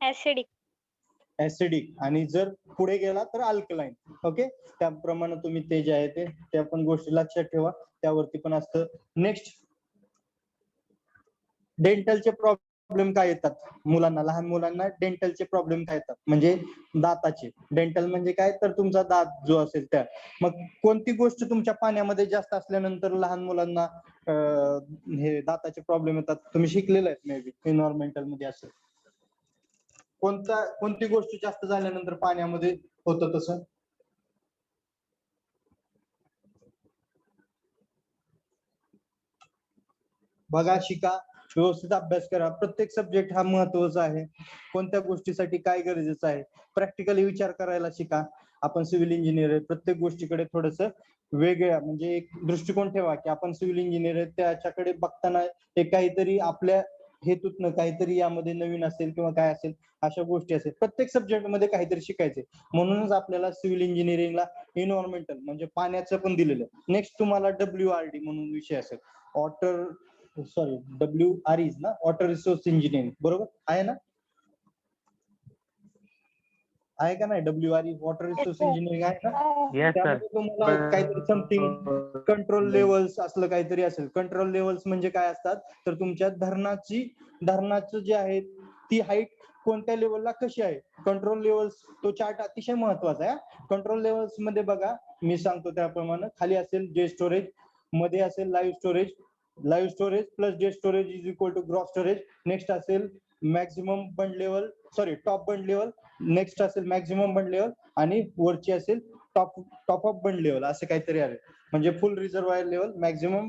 ऍसिडिक. ऍसिडिक आणि जर पुढे गेला तर अल्कलाइन. ओके, त्याप्रमाणे तुम्ही ते जे आहे ते त्या पण गोष्टी लक्षात ठेवा, त्यावरती पण असतं. नेक्स्ट, डेंटलचे प्रॉब्लेम काय येतात मुलांना, लहान मुलांना डेंटलचे प्रॉब्लेम काय येतात, म्हणजे दाताचे. डेंटल म्हणजे काय, तर तुमचा दात जो असेल त्या. मग कोणती गोष्ट तुमच्या पाण्यामध्ये जास्त असल्यानंतर लहान मुलांना हे दाताचे प्रॉब्लेम येतात, तुम्ही शिकलेले आहेत मे बी एन्व्हायरमेंटल मध्ये असेल. कोणती गोष्ट जास्त झाल्यानंतर पाण्यामध्ये होतं तसं? बघा, शिका, व्यवस्थित अभ्यास करा. प्रत्येक सब्जेक्ट हा महत्वाचा आहे. कोणत्या गोष्टीसाठी काय गरजेचं आहे, प्रॅक्टिकली विचार करायला शिका. आपण सिव्हिल इंजिनियर आहे, प्रत्येक गोष्टीकडे थोडस वेगळ्या म्हणजे एक दृष्टिकोन ठेवा की आपण सिव्हिल इंजिनियर आहे, त्याच्याकडे बघताना एक काहीतरी आपल्या हेतूतनं काहीतरी यामध्ये नवीन असेल किंवा काय असेल अशा गोष्टी असेल. प्रत्येक सब्जेक्ट मध्ये काहीतरी शिकायचे, म्हणूनच आपल्याला सिव्हिल इंजिनिअरिंगला एन्व्हायरमेंटल म्हणजे पाण्याचं पण दिलेलं आहे. नेक्स्ट तुम्हाला WRD म्हणून विषय असेल, WRE ना, वॉटर रिसोर्स इंजिनिअरिंग, बरोबर आहे ना? आहे का नाही? WRE वॉटर रिसोर्स इंजिनिअरिंग आहे ना? त्यामध्ये तुम्हाला काहीतरी समथिंग कंट्रोल लेवल्स असलं काहीतरी असेल. कंट्रोल लेवल्स म्हणजे काय असतात, तर तुमच्या धरणाचं जे आहे ती हाईट कोणत्या लेवलला कशी आहे, कंट्रोल लेवल्स तो चार्ट अतिशय महत्वाचा आहे. कंट्रोल लेवल्स मध्ये बघा, मी सांगतो त्याप्रमाणे, खाली असेल जे स्टोरेज, मध्ये असेल लाईव्ह स्टोरेज प्लस जे storage is equal to gross storage. Next असेल maximum bund level, top bund level. Next असेल मॅक्झिमम बंड लेवल आणि वरची असेल टॉप ऑफ बंड लेवल, असं काहीतरी आहे. म्हणजे full reservoir level, maximum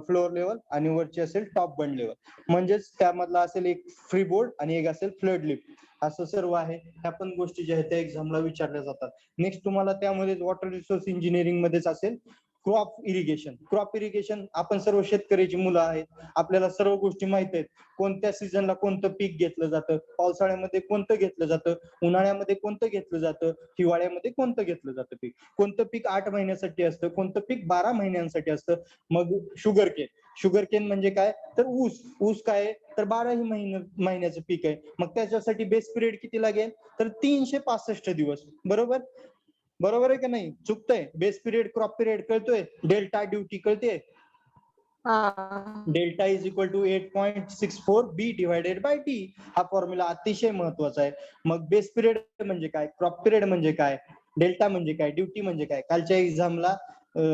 flood level आणि वरची असेल टॉप बंड लेवल. म्हणजेच त्यामधला असेल एक फ्री बोर्ड आणि एक असेल फ्लड लिफ्ट, असं सर्व आहे. ह्या पण गोष्टी ज्या आहेत त्या एक्झामला विचारल्या जातात. नेक्स्ट तुम्हाला त्यामध्ये वॉटर रिसोर्स इंजिनिअरिंग मध्येच असेल क्रॉप इरिगेशन. आपण सर्व शेतकऱ्याची मुलं आहेत, आपल्याला सर्व गोष्टी माहित आहेत. कोणत्या सीझनला कोणतं पीक घेतलं जातं, पावसाळ्यामध्ये कोणतं घेतलं जातं, उन्हाळ्यामध्ये कोणतं घेतलं जातं, हिवाळ्यामध्ये कोणतं घेतलं जातं पीक. कोणतं पीक 8 महिन्यासाठी असतं, कोणतं पीक 12 महिन्यांसाठी असतं. मग शुगर केन म्हणजे काय, तर ऊस काय आहे, तर 12 महिन्याचं पीक आहे. मग त्याच्यासाठी बेस पिरियड किती लागेल, तर 365 दिवस. बरोबर आहे का नाही? चुकतंय? बेस पिरियड, क्रॉप पिरियड कळतोय, डेल्टा ड्युटी कळते. Delta is equal to 8.64 B divided by T. हा फॉर्म्युला अतिशय महत्वाचा आहे. मग बेस पिरियड म्हणजे काय, क्रॉप पिरियड म्हणजे काय, डेल्टा म्हणजे काय, ड्युटी म्हणजे काय. कालच्या एक्झामला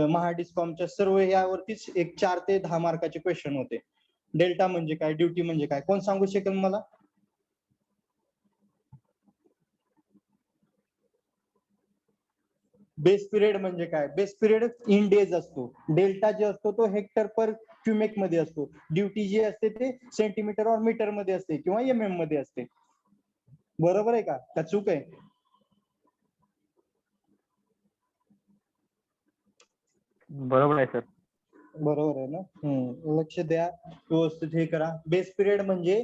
महाडिस्कॉमच्या सर्व यावरतीच एक 4 ते 10 मार्काचे क्वेश्चन होते. डेल्टा म्हणजे काय, ड्युटी म्हणजे काय, कोण सांगू शकेल मला? बेस पिरियड म्हणजे काय, बेस पिरियड इन डेज असतो. डेल्टा जे असतो तो हेक्टर पर क्युमेक मध्ये असतो. ड्युटी जी असते ते सेंटीमीटर और मीटर मध्ये असते किंवा MM मध्ये असते. बरोबर आहे का चूक आहे? बरोबर आहे सर. बरोबर आहे ना? लक्ष द्या, व्यवस्थित हे करा. बेस पिरियड म्हणजे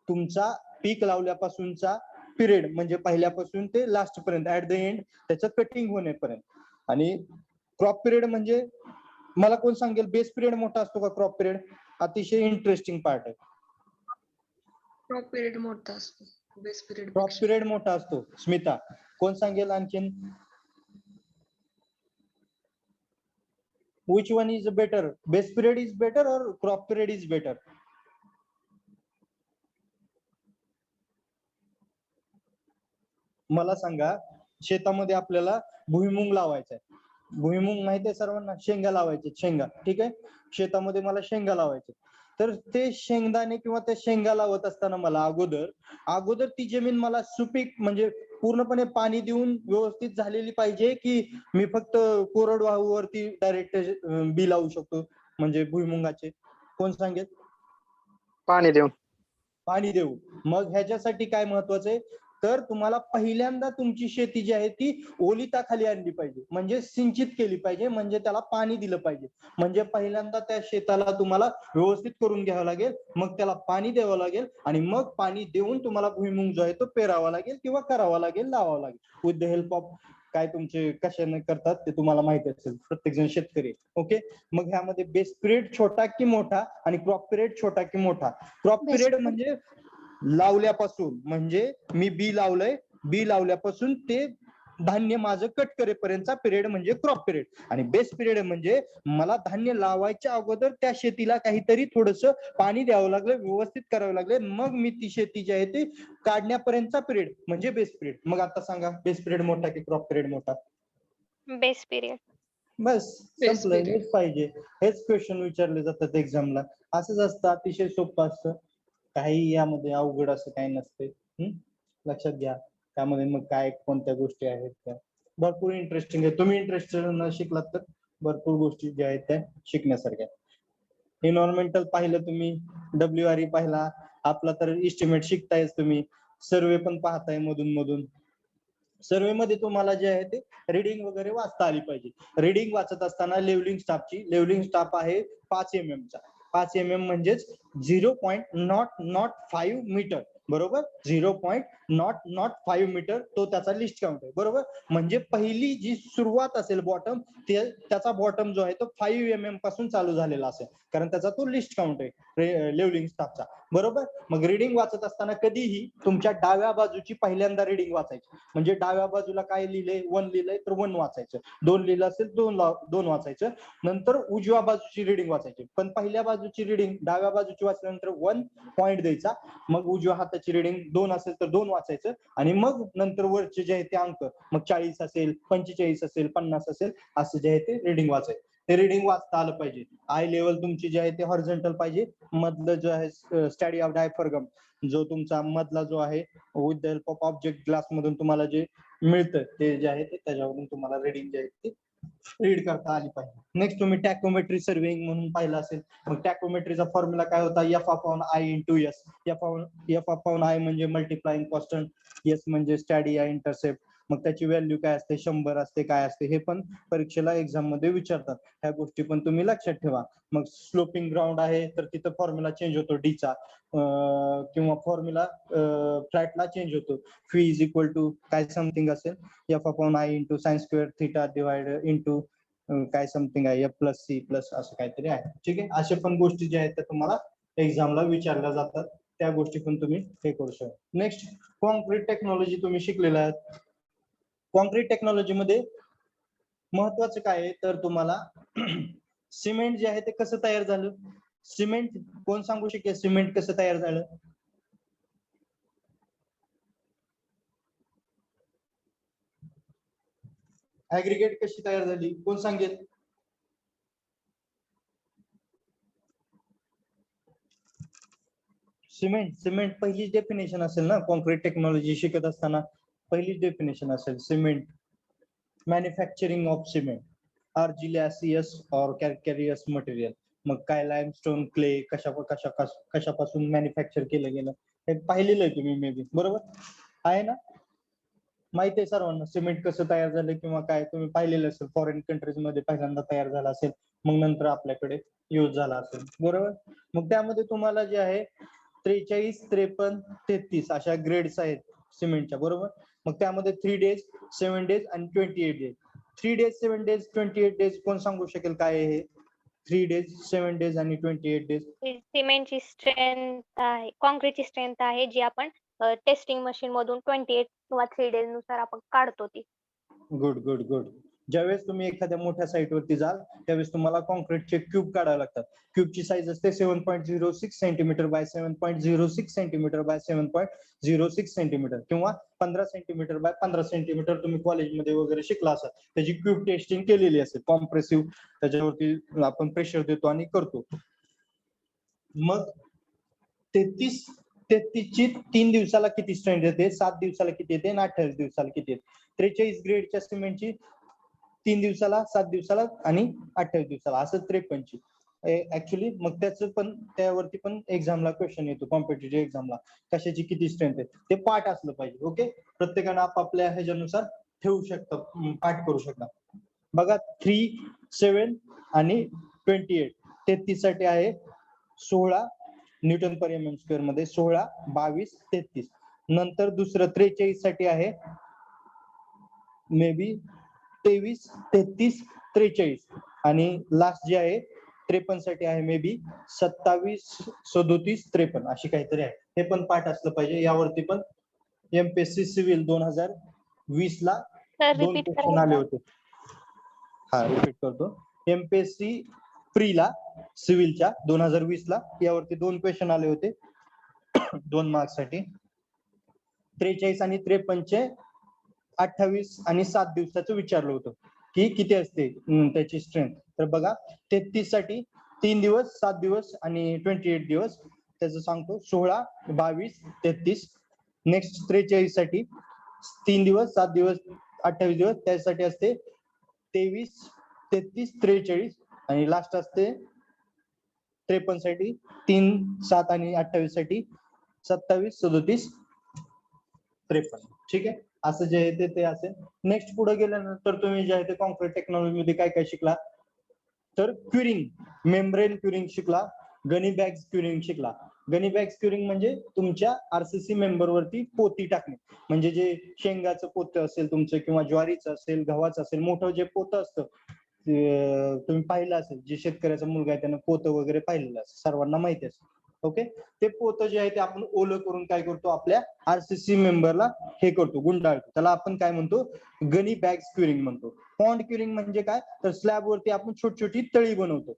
तुमचा पीक लावल्यापासूनचा पिरियड, म्हणजे पहिल्यापासून ते लास्ट पर्यंत, ऍट द एंड त्याचं कटिंग होण्यापर्यंत. आणि क्रॉप पिरियड म्हणजे मला कोण सांगेल बेस पिरियड मोठा असतो का क्रॉप पिरियड? अतिशय इंटरेस्टिंग पार्ट आहे. क्रॉप पिरियड मोठा असतो, बेस पिरियड क्रॉप पिरियड मोठा असतो. स्मिता, कोण सांगेल आणखीन? Which one is better? Base period is better or crop period is better? मला सांगा, शेतामध्ये आपल्याला भुईमुंग लावायचा आहे. भुईमुंग माहिती आहे सर्वांना, शेंगा लावायचे, शेंगा. ठीक आहे, शेतामध्ये मला शेंगा लावायचे. तर ते शेंगदाणे किंवा ते शेंगा लावत असताना मला अगोदर ती जमीन मला सुपीक म्हणजे पूर्णपणे पाणी देऊन व्यवस्थित झालेली पाहिजे, की मी फक्त कोरडवाहूवरती डायरेक्ट बी लावू शकतो म्हणजे भुईमुंगाचे? कोण सांगेल? पाणी देऊ. मग ह्याच्यासाठी काय महत्वाचं आहे, तर तुम्हाला पहिल्यांदा तुमची शेती जी आहे ती ओलिताखाली आणली पाहिजे, म्हणजे सिंचित केली पाहिजे, म्हणजे त्याला पाणी दिलं पाहिजे. म्हणजे पहिल्यांदा त्या शेताला तुम्हाला व्यवस्थित करून घ्यावं लागेल, मग त्याला पाणी द्यावं लागेल आणि मग पाणी देऊन तुम्हाला भुईमुंग जो आहे तो पेरावा लागेल किंवा करावा लागेल, लावावा लागेल. विथ द हेल्प ऑफ काय तुमचे कशाने करतात ते तुम्हाला माहिती असेल, प्रत्येक जण शेतकरी. ओके, मग ह्यामध्ये बेस पिरियड छोटा की मोठा आणि क्रॉप पिरियड छोटा की मोठा? क्रॉप पिरियड म्हणजे लावल्यापासून, म्हणजे मी बी लावलंय बी लावल्यापासून ते धान्य माझं कट करेपर्यंतचा पिरियड म्हणजे क्रॉप पिरियड. आणि बेस पिरियड म्हणजे मला धान्य लावायच्या अगोदर त्या शेतीला काहीतरी थोडस पाणी द्यावं लागलं, व्यवस्थित करावं लागलं, मग मी ती शेती जी आहे ती काढण्यापर्यंतचा पिरियड म्हणजे बेस पिरियड. मग आता सांगा बेस पिरियड मोठा की क्रॉप पिरियड मोठा? Base period. बस Base संपलं, period. हेच पाहिजे. हेच क्वेश्चन विचारले जातात एक्झामला. असंच असतं, अतिशय सोपं असतं. काही यामध्ये अवघड असं काही नसते. लक्षात घ्या. त्यामध्ये मग काय कोणत्या गोष्टी आहेत त्या भरपूर इंटरेस्टिंग आहे. तुम्ही इंटरेस्टेड न शिकलात तर भरपूर गोष्टी ज्या आहेत त्या शिकण्यासारख्या. एन्व्हायरमेंटल पाहिलं तुम्ही, WRE पाहिला, आपला तर इस्टिमेट शिकतायच तुम्ही, सर्वे पण पाहताय मधून मधून. सर्वे मध्ये तुम्हाला जे आहे ते रीडिंग वगैरे वाचता आली पाहिजे. रीडिंग वाचत असताना लेवलिंग स्टाफ आहे 5 mm चा. 5 mm म्हणजेच 0.005 मीटर, बरोबर. 0.005 मीटर तो त्याचा लिस्ट काउंट आहे, बरोबर. म्हणजे पहिली जी सुरुवात असेल बॉटम, त्याचा बॉटम जो आहे तो 5 mm पासून चालू झालेला असेल, कारण त्याचा तो लिस्ट काउंट आहे लेवलिंग स्टाफचा, बरोबर. मग रीडिंग वाचत असताना कधीही तुमच्या डाव्या बाजूची पहिल्यांदा रीडिंग वाचायची. म्हणजे डाव्या बाजूला काय लिहिलंय, 1 लिहिलंय तर 1 वाचायचं, 2 लिहिलं असेल 2 वाचायचं. नंतर उजव्या बाजूची रीडिंग वाचायची. पण पहिल्या बाजूची रीडिंग डाव्या बाजूची वाचल्यानंतर 1 पॉईंट द्यायचा. मग उजव्या हाताची रीडिंग 2 असेल तर 2 वाचायचं. आणि मग नंतर वरचे जे आहे ते अंक, मग 40 असेल, 45 असेल, 50 असेल, असं जे आहे ते रीडिंग वाचायचं. ते रीडिंग वाचता आलं पाहिजे. आय लेवल तुमची जी आहे ते हॉरिझॉन्टल पाहिजे. मधलं जो आहे स्टडी ऑफ डायफ्रागम, जो तुमचा मधला जो आहे with the help of object glass मधून तुम्हाला जे मिळतं ते जे आहे ते त्याच्यावरून तुम्हाला रीडिंग जे आहे ते रीड करता आली पाहिजे. नेक्स्ट तुम्ही टॅकोमेट्री सर्वेइंग म्हणून पाहिलं असेल. मग टॅकोमेट्रीचा फॉर्म्युला काय होता, F/I into S. F/I म्हणजे मल्टिप्लाइंग कॉन्स्टंट, S म्हणजे स्टॅडी इंटरसेप्ट. मग त्याची व्हॅल्यू काय असते, 100 असते, काय असते, हे पण परीक्षेला एक्झाम मध्ये विचारतात. ह्या गोष्टी पण तुम्ही लक्षात ठेवा. मग स्लोपिंग ग्राउंड आहे तर तिथं फॉर्म्युला चेंज होतो डीचा, किंवा फॉर्म्युला फ्लॅटला चेंज होतो. फी इज इक्वल टू काय समथिंग असेल, F/I into sin square theta divide into काय समथिंग आहे, F+C प्लस असं काहीतरी आहे. ठीक आहे. अशा पण गोष्टी ज्या आहेत त्या तुम्हाला एक्झामला विचारल्या जातात. त्या गोष्टी पण तुम्ही हे करू शकता. नेक्स्ट कॉन्क्रीट टेक्नॉलॉजी तुम्ही शिकलेला आहात. कॉन्क्रीट टेक्नॉलॉजी मध्ये महत्वाचं काय आहे तर तुम्हाला सिमेंट जे आहे ते कसं तयार झालं, सिमेंट कोण सांगू शकेल सिमेंट कसं तयार झालं? ऍग्रीगेट कशी तयार झाली, कोण सांगेल? सिमेंट पहिलीच डेफिनेशन असेल ना, कॉन्क्रीट टेक्नॉलॉजी शिकत असताना पहिलीच डेफिनेशन असेल सिमेंट. मॅन्युफॅक्चरिंग ऑफ सिमेंट, आर्जिलॅसियस और कॅल्केरियस मटेरियल. मग काय लाइमस्टोन, क्ले कशापासून मॅन्युफॅक्चर केलं गेलं हे पाहिलेलं आहे तुम्ही मे बी, बरोबर आहे ना. माहिती आहे सर्वांना सिमेंट कसं तयार झालं किंवा काय, तुम्ही पाहिलेलं असेल. फॉरेन कंट्रीज मध्ये पहिल्यांदा तयार झाला असेल, मग नंतर आपल्याकडे यूज झाला असेल, बरोबर. मग त्यामध्ये तुम्हाला जे आहे 43, 53, 33 अशा ग्रेड्स आहेत सिमेंटच्या, बरोबर. मग त्यामध्ये 3 days, 7 days आणि 28 days. 3 days, 7 days, 28 days कोण सांगू शकेल काय आहे हे? 3 days, 7 days आणि 28 days. सिमेंटची स्ट्रेंथ आहे, कॉन्क्रीटची स्ट्रेंथ आहे जी आपण टेस्टिंग मशीन मधून 28 किंवा 3 days नुसार आपण काढतो ती. Good good good. ज्यावेळेस तुम्ही एखाद्या मोठ्या साईट वरती जाल त्यावेळेस तुम्हाला कॉन्क्रीटचे क्यूब काढावे लागतात. क्यूबची साईज असते 7.06 centimetre bye 7.06 centimetre bye 7.06 centimetre किंवा 15 सेंटीमीटर बाय 15 सेंटीमीटर. तुम्ही कॉलेजमध्ये वगैरे शिकला असाल, त्याची क्यूब टेस्टिंग केलेली असेल. कॉम्प्रेसिव्ह त्याच्यावरती आपण प्रेशर देतो आणि करतो. मग 33 ची 3 दिवसाला किती स्ट्रेंथ येते, 7 दिवसाला किती येते आणि 28 दिवसाला किती येते. 43 ग्रेडच्या सिमेंटची 3 दिवसाला, 7 दिवसाला आणि 28 दिवसाला असं 53 ऍक्च्युली. मग त्याचं पण त्यावरती पण एक्झामला क्वेश्चन येतो कॉम्पिटेटिव्ह एक्झामला, कशाची किती स्ट्रेंथ आहे ते पाठ असलं पाहिजे. ओके, प्रत्येकानं आपापल्या ह्याच्यानुसार ठेवू शकतं, पाठ करू शकता. बघा 3, 7 आणि 28. 33 साठी आहे 16 न्यूटन पर एम स्क्वेअर मध्ये, 16, 22, 33. नंतर दुसरं 43 साठी आहे मे बी 23, 33, 43 आणि लास्ट जे आहे 53 साठी आहे मे बी 27, 37, 53 अशी काहीतरी आहे. हे पण पाठ असलं पाहिजे. यावरती पण एमपीएससी सिव्हिल 2020 ला सर 2 रिपीट क्वेश्चन आले करा. होते. हा रिपीट करतो. एमपीएससी प्रीला सिव्हिलच्या 2020 ला यावरती 2 क्वेश्चन आले होते 2 मार्क्स साठी. 43 आणि 53 28 आणि 7 दिवसाचं विचारलं होतं की किती असते त्याची स्ट्रेंथ. तर बघा 33 साठी 3 दिवस 7 दिवस आणि 28 दिवस त्याचं सांगतो 16 22 33. नेक्स्ट 43 साठी 3 दिवस 7 दिवस 28 दिवस त्यासाठी असते 23 33 43 आणि लास्ट असते 53 साठी 3 7 आणि 28 साठी 27 37 53. ठीक आहे, असं जे आहे ते असेल. नेक्स्ट पुढे गेल्यानंतर तुम्ही जे आहे ते कॉन्क्रीट टेक्नॉलॉजी मध्ये काय काय शिकला, तर क्युरिंग, मेम्ब्रेन क्युरिंग शिकला, गनी बॅग्स क्युरिंग शिकला. गनी बॅग्स क्युरिंग म्हणजे तुमच्या आरसीसी मेंबर वरती पोती टाकणे, म्हणजे जे शेंगाचं पोतं असेल तुमचं किंवा ज्वारीचं असेल गव्हाचं असेल मोठं जे पोतं असतं तुम्ही पाहिलं असेल, जे शेतकऱ्याचा मुलगा आहे त्यानं पोतं वगैरे पाहिलेलं असेल, सर्वांना माहिती असेल. ओके, ते पोतं जे आहे ते आपण ओलं करून काय करतो आपल्या आरसीसी मेंबरला हे करतो गुंडाळतो, त्याला आपण काय म्हणतो गनी बॅग्स क्युरिंग म्हणतो. पॉन्ड क्युरिंग म्हणजे काय, तर स्लॅब वरती आपण छोटी छोटी तळी बनवतो.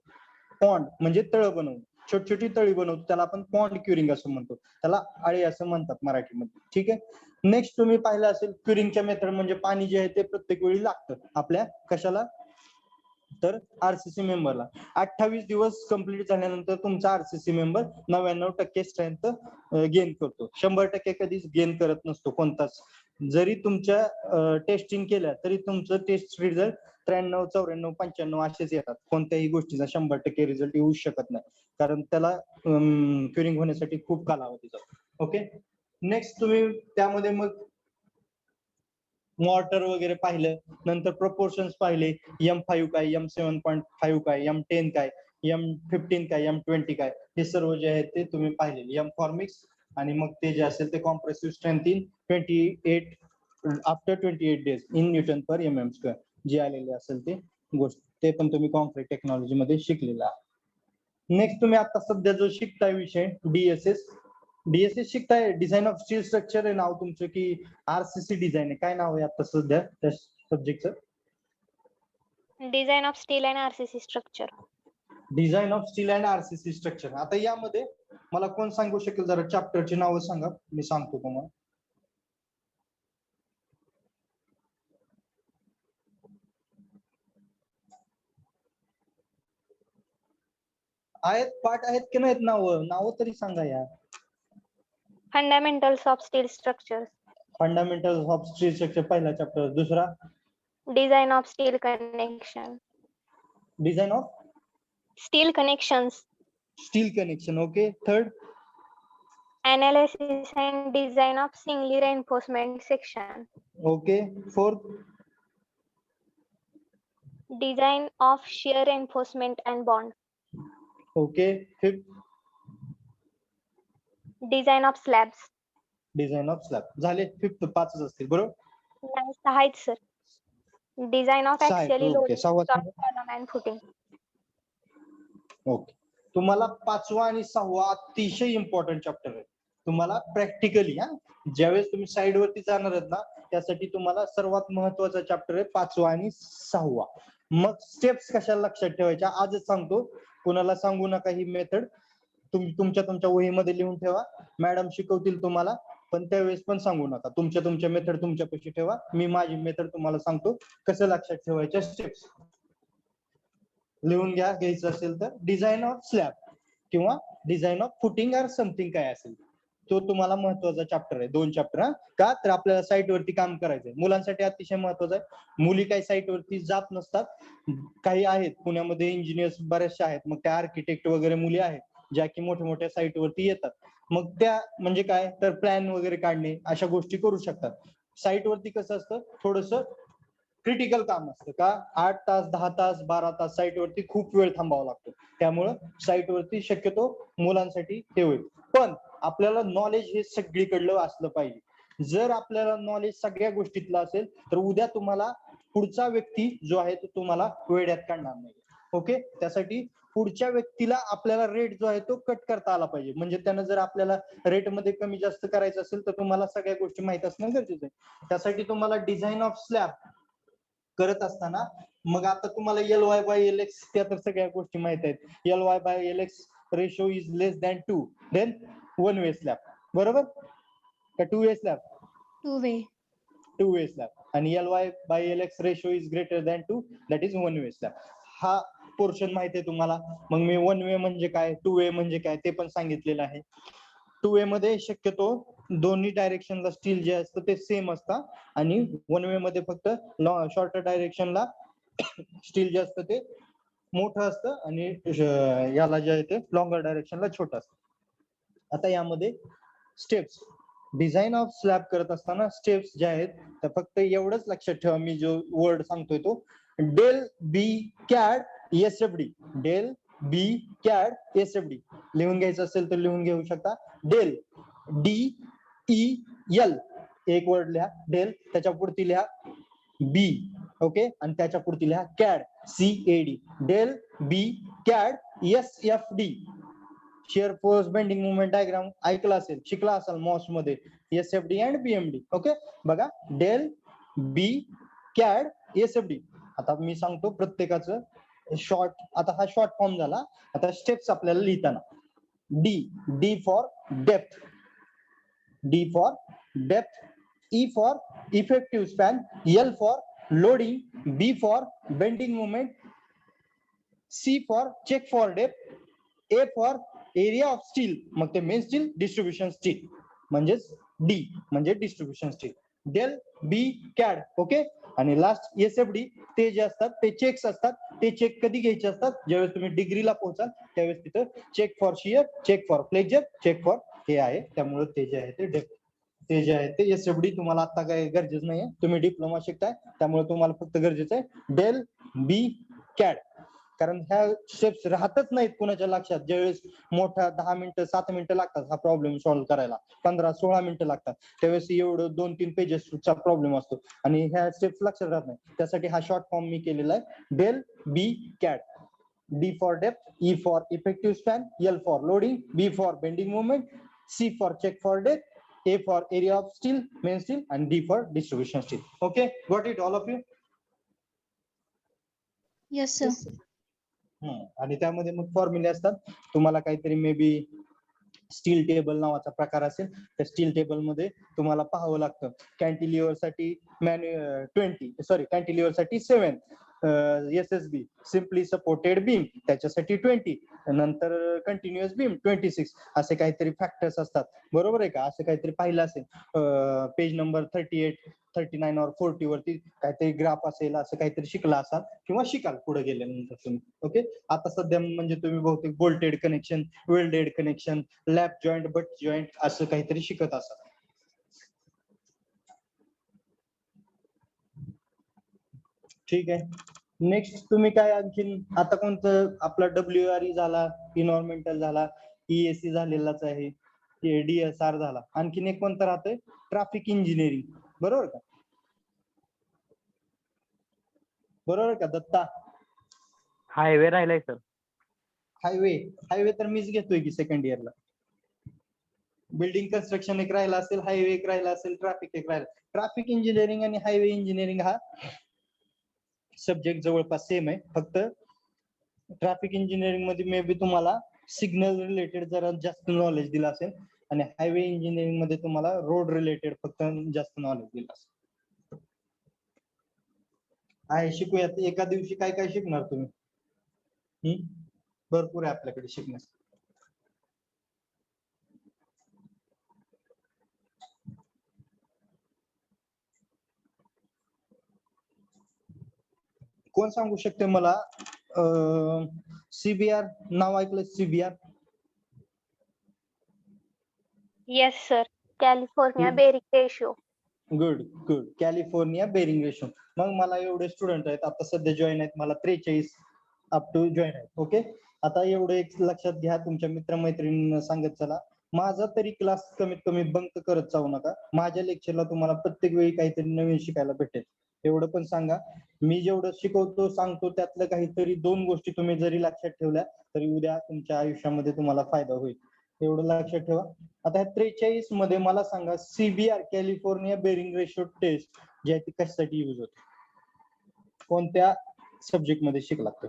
पॉन्ड म्हणजे तळ बनवतो, छोटी छोटी तळी बनवतो, त्याला आपण पॉन्ड क्युरिंग असं म्हणतो, त्याला आळी असं म्हणतात मराठीमध्ये. ठीक आहे, नेक्स्ट तुम्ही पाहिलं असेल क्युरिंगच्या मेथड म्हणजे पाणी जे आहे ते प्रत्येक वेळी लागतं आपल्या कशाला, तर आरसीसी मेंबरला. 28 दिवस कंप्लीट झाल्यानंतर तुमचा आरसीसी मेंबर 99% स्ट्रेंथ गेन करतो. 100% कधीच गेन करत नसतो कोणताच. जरी तुमच्या टेस्टिंग केल्या तरी तुमचं टेस्ट रिझल्ट 93 94 95 असेच येतात. कोणत्याही गोष्टीचा 100% रिझल्ट येऊ शकत नाही, कारण त्याला क्युरिंग होण्यासाठी खूप कालावधी जातो. ओके, नेक्स्ट तुम्ही त्यामध्ये मग मॉर्टर वगैरे पाहिलं, नंतर प्रपोर्शन्स पाहिले, M5 काय, M7.5 काय, M10 काय, M15 काय, M20 काय, हे सर्व जे आहे ते तुम्ही पाहिले. M फॉर्मिक्स आणि मग ते जे असेल ते compressive strength in 28 after 28 days in newton per mm², जे आलेले असेल ते गोष्ट ते पण तुम्ही कॉन्क्रीट टेक्नॉलॉजी मध्ये शिकलेला आहे. नेक्स्ट तुम्ही आता सध्या जो शिकताय विषय डीएसएस शिकताय, डिझाईन ऑफ स्टील स्ट्रक्चर आहे नाव तुमचं, की आरसीसी डिझाईन आहे, काय नाव आहे आता सध्या त्या सब्जेक्टचं? Design of steel and RCC structure. Design of steel and RCC structure. आता यामध्ये मला कोण सांगू शकेल, जरा चॅप्टरची नावं सांगा, मी सांगतो तुम्हाला. आहेत पाठ आहेत की नाहीत नावं तरी सांगा यार. Fundamentals of steel structure. Fundamentals of steel structure पहिला चॅप्टर. दुसरा design of steel connection. Design of steel connections. Steel connection. Okay, third Analysis and design of singly reinforcement section. Okay, fourth Design of shear reinforcement and bond. Okay, fifth Design of slabs. Design of slab. झाले fifth, 5च असतील बरोबर. नाही, 6 आहेत sir. Design of 6 आहेत. axially okay, loaded 6वा top column and footing. Okay, तुम्हाला 5वा आणि 6वा अतिशय important chapter आहे. तुम्हाला प्रॅक्टिकली ज्यावेळेस तुम्ही साइड वरती जाणार आहेत ना, त्यासाठी तुम्हाला सर्वात महत्वाचा चॅप्टर आहे 5वा आणि 6वा. मग स्टेप्स कशाला लक्षात ठेवायच्या आजच सांगतो, कोणाला सांगू नका ही मेथड. तुम्ही तुमच्या वहीमध्ये लिहून ठेवा, मॅडम शिकवतील तुम्हाला, पण त्यावेळेस पण सांगू नका. तुमच्या मेथड तुमच्यापाशी ठेवा, मी माझी मेथड तुम्हाला सांगतो कसं लक्षात ठेवायच्या स्टेप्स. लिहून घ्यायचं असेल तर डिझाईन ऑफ स्लॅब किंवा design of footing or something काय असेल तो तुम्हाला महत्वाचा चॅप्टर आहे. 2 चॅप्टर. का तर आपल्याला साईट वरती काम करायचंय, मुलांसाठी अतिशय महत्वाचं आहे. मुली काही साईट वरती जात नसतात, काही आहेत पुण्यामध्ये इंजिनियर्स बरेचसे आहेत, मग त्या आर्किटेक्ट वगैरे मुली आहेत ज्या की मोठ्या मोठ्या साईट वरती येतात. मग त्या म्हणजे काय तर प्लॅन वगैरे काढणे अशा गोष्टी करू शकतात. साईट वरती कसं असतं, थोडस क्रिटिकल काम असतं. का 8 तास 10 तास 12 तास साईट वरती खूप वेळ थांबावा लागतो, त्यामुळं साईट वरती शक्यतो मुलांसाठी हे होईल. पण आपल्याला नॉलेज हे सगळीकडलं असलं पाहिजे. जर आपल्याला नॉलेज सगळ्या गोष्टीतलं असेल तर उद्या तुम्हाला पुढचा व्यक्ती जो आहे तो तुम्हाला वेड्यात काढणार नाही. ओके, त्यासाठी पुढच्या व्यक्तीला आपल्याला रेट जो आहे तो कट करता आला पाहिजे. म्हणजे त्यानं जर आपल्याला रेट मध्ये कमी जास्त करायचं असेल तर तुम्हाला सगळ्या गोष्टी माहित असणं गरजेचं आहे. त्यासाठी तुम्हाला डिझाईन ऑफ स्लॅब करत असताना मग आता तुम्हाला LY/LX त्या तर सगळ्या गोष्टी माहित आहेत. LY/LX ratio is less than 2, then 1 way slab, बरोबर का 2 वे स्लॅब? 2 वे स्लॅब. आणि LY/LX ratio is greater than 2, that is 1 way slab. हा पोर्शन माहिती आहे तुम्हाला. मग मी 1 वे म्हणजे काय, 2 वे म्हणजे काय ते पण सांगितलेलं आहे. 2 वे मध्ये शक्यतो दोन्ही डायरेक्शनला स्टील जे असतं ते सेम असतं आणि 1 वे मध्ये फक्त शॉर्टर डायरेक्शनला स्टील जे असतं ते मोठं असतं आणि याला जे आहे ते लॉंगर डायरेक्शनला छोटं असतं. आता यामध्ये स्टेप्स, डिझाईन ऑफ स्लॅब करत असताना स्टेप्स जे आहेत तर फक्त एवढंच लक्षात ठेवा, मी जो वर्ड सांगतोय तो del b CAD SFD, del b CAD SFD लिहून घ्यायचं असेल तर लिहून घेऊ शकता. डेल DEL एक वर्ड लिहा डेल, त्याच्या पुढती लिहा बी, ओके, आणि त्याच्या पुढती लिहा CAD CAD, del b CAD SFD. Shear force bending movement diagram ऐकला असेल, शिकला असाल मॉस मध्ये SFD अँड BMD. ओके, बघा डेल बी कॅड SFD. आता मी सांगतो प्रत्येकाचं शॉर्ट. आता हा शॉर्ट फॉर्म झाला. आता स्टेप्स आपल्याला लिहिताना D for depth, D for depth, E for effective span, L for loading, B for bending moment, C for check for depth, A for area of steel, मग ते main steel, distribution steel, म्हणजेच D म्हणजे distribution steel. Del b cad, okay. आणि last SFD ते जे असतात ते checks असतात. ते चेक कधी घ्यायचे असतात, ज्यावेळेस तुम्ही डिग्रीला पोहोचाल त्यावेळेस तिथं check for shear, check for flexure, check for हे आहे. त्यामुळे ते जे आहे ते डेप्थ, ते जे आहे ते SFD तुम्हाला आता काही गरजेचं नाहीये, तुम्ही डिप्लोमा शिकताय त्यामुळे तुम्हाला फक्त गरजेचं आहे डेल बी कॅड. कारण ह्या स्टेप्स राहतच नाहीत कुणाच्या लक्षात. ज्यावेळेस मोठा 10 मिनिटं 7 मिनिटं लागतात हा प्रॉब्लेम सॉल्व्ह करायला, 15-16 मिनिटं लागतात, त्यावेळेस एवढं 2-3 पेजेसचा प्रॉब्लेम असतो आणि ह्या स्टेप्स लक्षात राहत नाही. त्यासाठी हा शॉर्ट फॉर्म मी केलेला आहे del b cad. D for depth, E for effective span, L for loading, B for bending moment, C for check for depth, A for area of steel, main steel, आणि D for distribution steel. Okay, got it all of you? Yes sir. आणि त्यामध्ये मग फॉर्म्युले असतात. तुम्हाला काहीतरी may be steel table नावाचा प्रकार असेल, त्या स्टील टेबल मध्ये तुम्हाला पाहावं लागतं. कॅन्टिलिव्हर साठी 7 SSB सिम्पली सपोर्टेड बीम त्याच्यासाठी 20, नंतर कंटिन्युअस बीम 26, असे काहीतरी फॅक्टर्स असतात, बरोबर आहे का? असं काहीतरी पाहिलं असेल पेज नंबर 38, 39 और 40 वरती काहीतरी ग्राफ असेल, असं काहीतरी शिकला असाल किंवा शिकाल पुढे गेल्यानंतर तुम्ही. ओके, आता सध्या म्हणजे तुम्ही बहुतेक bolted connection, welded connection, lap joint, but joint असं काहीतरी शिकत असाल. ठीक आहे, नेक्स्ट तुम्ही काय आणखीन आता कोणतं आपला WRE झाला, इन्व्हायरमेंटल झाला, EAC झालेलाच आहे, DSR झाला, आणखीन एक कोणतं राहतंय ट्रॅफिक इंजिनिअरिंग, बरोबर का? बरोबर का दत्ता? हायवे राहिलाय सर. हायवे तर मीच घेतोय की सेकंड इयरला. बिल्डिंग कन्स्ट्रक्शन एक राहिला असेल, हायवे एक राहिला असेल, ट्रॅफिक एक राहिला. ट्रॅफिक इंजिनिअरिंग आणि हायवे इंजिनिअरिंग हा सब्जेक्ट जवळपास सेम आहे, फक्त ट्रॅफिक इंजिनिअरिंग मध्ये मे बी तुम्हाला सिग्नल रिलेटेड जरा जास्त नॉलेज दिलं असेल आणि हायवे इंजिनिअरिंग मध्ये तुम्हाला रोड रिलेटेड फक्त जास्त नॉलेज दिलं असेल. आहे, शिकूयात. एका दिवशी काय काय शिकणार तुम्ही? भरपूर आहे आपल्याकडे शिकण्यास. कोण सांगू शकते मला CBR नाव ऐकलं? CBR? Yes sir, California bearing ratio. Good good, California bearing ratio. मग मला एवढे स्टुडंट आहेत आता सध्या जॉईन आहेत, मला 43 अप टू जॉईन आहेत. ओके, आता एवढं एक लक्षात घ्या, तुमच्या मित्रमैत्रिणींना सांगत चला. माझा तरी क्लास कमीत कमी बंक करत जाऊ नका. माझ्या लेक्चरला तुम्हाला प्रत्येक वेळी काहीतरी नवीन शिकायला भेटेल. एवढं पण सांगा. मी जेवढं शिकवतो सांगतो त्यातलं काहीतरी 2 गोष्टी तुम्ही जरी लक्षात ठेवल्या तरी उद्या तुमच्या आयुष्यामध्ये तुम्हाला फायदा होईल. एवढं लक्षात ठेवा. आता 43 मध्ये मला सांगा CBR California bearing ratio test जी आहे ती कशासाठी युज होते? कोणत्या सब्जेक्ट मध्ये शिकलात ते?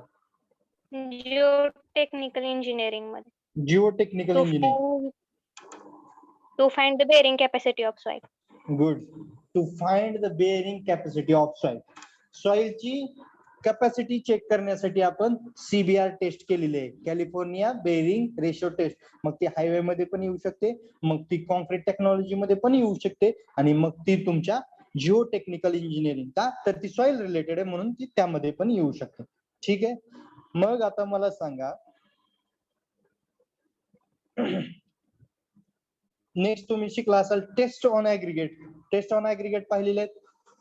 जिओ टेक्निकल इंजिनिअरिंग मध्ये. Geo technical engineering. To find the bearing capacity of soil. Good. To find the bearing capacity of soil. सॉइलची कॅपॅसिटी चेक करण्यासाठी आपण CBR टेस्ट केलेली आहे, कॅलिफोर्निया बेअरिंग रेशो टेस्ट. मग ती हायवे मध्ये पण येऊ शकते, मग ती कॉन्क्रीट टेक्नॉलॉजी मध्ये पण येऊ शकते, आणि मग ती तुमच्या जिओ टेक्निकल इंजिनिअरिंग का तर ती सॉइल रिलेटेड आहे म्हणून ती त्यामध्ये पण येऊ शकते. ठीक आहे. मग आता मला सांगा नेक्स्ट तुम्ही शिकला असाल test on aggregate. Test on aggregate पाहिलेले आहेत,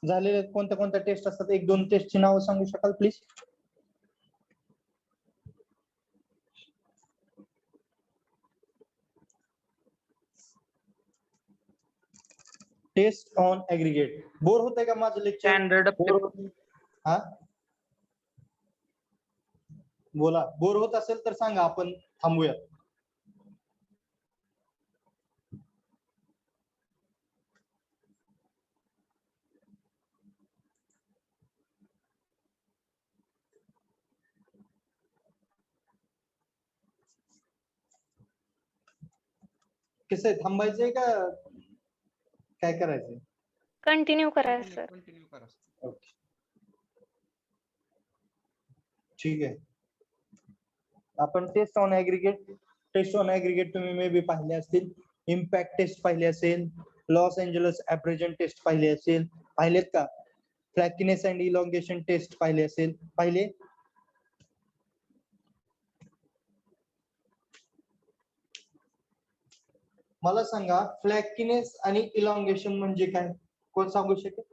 झालेले आहेत. कोणत्या कोणत्या टेस्ट असतात? 1-2 टेस्टची नावं सांगू शकाल please? Test on aggregate. Bore होतंय का माझं लेक्चर? स्टँडर्ड हा बोला. बोर होत असेल तर सांगा, आपण थांबूया. कसं आहे, थांबायचंय का काय करायचंय? कंटिन्यू करा सर. ओके, ठीक आहे. आपण टेस्ट ऑन ऍग्रीगेट तुम्ही मे बी पाहिले असतील. इम्पॅक्ट टेस्ट पाहिली असेल, लॉस एंजलस ऍब्रेजन टेस्ट पाहिली असेल. पाहिलेत का? फ्लॅकिनेस अँड इलॉंगेशन टेस्ट पाहिले असेल. पाहिले? मला सांगा फ्लॅकिनेस आणि इलॉंगेशन म्हणजे काय? कोण सांगू शकेल?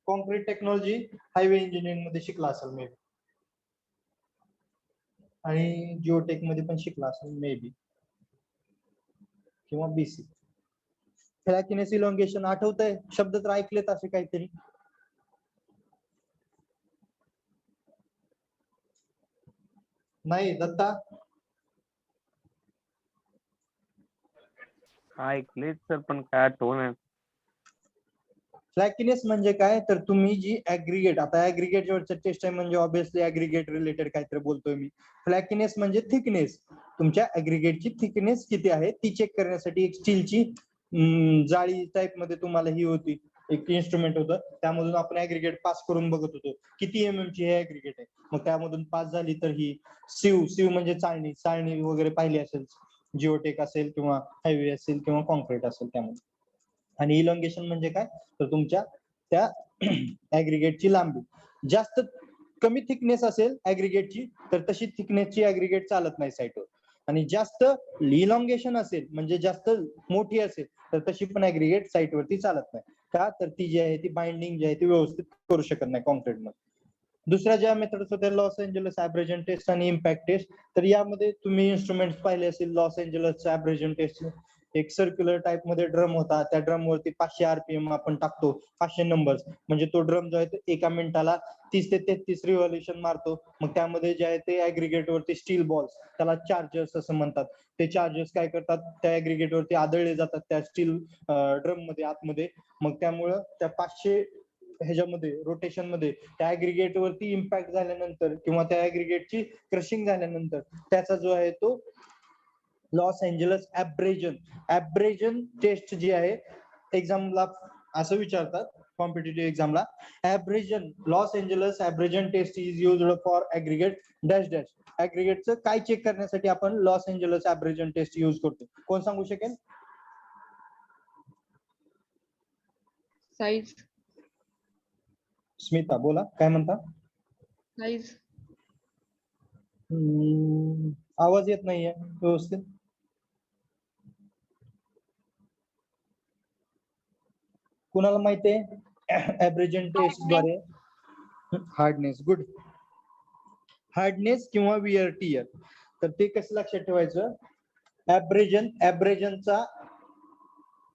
कॉन्क्रीट टेक्नॉलॉजी हायवे इंजिनिअरिंग मध्ये शिकला असेल मे बी, आणि जिओटेक मध्ये पण शिकला असेल मे बी, किंवा BC. फ्लॅकिनेस इलॉंगेशन आठवतंय? शब्द तर ऐकलेत असे काहीतरी? नाही दत्ता? ऐकले सर पण काय आठवण. फ्लॅकिनेस म्हणजे काय तर तुम्ही जी ऍग्रीगेट, आता ऍग्रीगेट वरचं टेस्ट आहे म्हणजे ऑब्विसली ऍग्रीगेट रिलेटेड काहीतरी बोलतोय मी. फ्लॅकिनेस म्हणजे थिकनेस, तुमच्या ऍग्रीगेटची थिकनेस किती आहे ती चेक करण्यासाठी एक स्टीलची जाळी टाइप मध्ये तुम्हाला ही होती, एक इन्स्ट्रुमेंट होतं, त्यामधून आपण ऍग्रीगेट पास करून बघत होतो किती MM ची हे ऍग्रीगेट आहे. मग त्यामधून पास झाली तर ही सीव म्हणजे चाळणी वगैरे पाहिली असेल, जिओटेक असेल किंवा हायवे असेल किंवा कॉन्क्रीट असेल त्यामध्ये. आणि इलॉंगेशन म्हणजे काय तर तुमच्या त्या ऍग्रीगेटची लांबी. जास्त कमी थिकनेस असेल ऍग्रीगेटची तर तशी थिकनेसची ऍग्रीगेट चालत नाही साईटवर, आणि जास्त इलॉंगेशन असेल म्हणजे जास्त मोठी असेल तर तशी पण ऍग्रीगेट साईटवरती चालत नाही. का तर ती जी आहे ती बाइंडिंग जी आहे ती व्यवस्थित करू शकत नाही कॉन्क्रीट मध्ये. दुसऱ्या ज्या मेथड्स होत्या लॉस एंजलस ऍब्रेजन टेस्ट आणि इम्पॅक्ट टेस्ट, तर यामध्ये तुम्ही इन्स्ट्रुमेंट्स पाहिले असतील. लॉस एंजलस ऍब्रेजन टेस्ट एक सर्क्युलर टाइप मध्ये ड्रम होता, त्या ड्रम वरती 500 RPM आपण टाकतो, 500 नंबर्स, म्हणजे तो ड्रम जो आहे तो एका मिनिटाला 30 ते 33 रिव्हॉल्युशन मारतो. मग त्यामध्ये जे आहे ते ऍग्रीगेट वरती स्टील बॉल्स, त्याला चार्जर्स असं म्हणतात, ते चार्जर्स काय करतात त्या ऍग्रीगेट वरती आदळले जातात त्या स्टील ड्रम मध्ये आतमध्ये. मग त्यामुळं त्या 500 ह्याच्यामध्ये रोटेशन मध्ये त्या ऍग्रीगेट वरती इम्पॅक्ट झाल्यानंतर किंवा त्या ऍग्रीगेटची क्रशिंग झाल्यानंतर त्याचा जो आहे तो लॉस एंजलस ऍब्रेजन टेस्ट जी आहे, एक्झामला असं विचारतात कॉम्पिटिटिव्ह एक्झामला, Los Angeles abrasion test is used for aggregate dash dash. ऍग्रीगेटचं काय चेक करण्यासाठी आपण Los Angeles abrasion test use करतो? कोण सांगू शकेल? साईज. स्मिता बोला, काय म्हणता? साईज. आवाज येत नाहीये व्यवस्थित. कुणाला माहितीये ऍब्रेजन टेस्ट द्वारे? हार्डनेस. गुड. हार्डनेस किंवा विअर टियर. तर ते कसं लक्षात ठेवायचं? ऍब्रेजनचा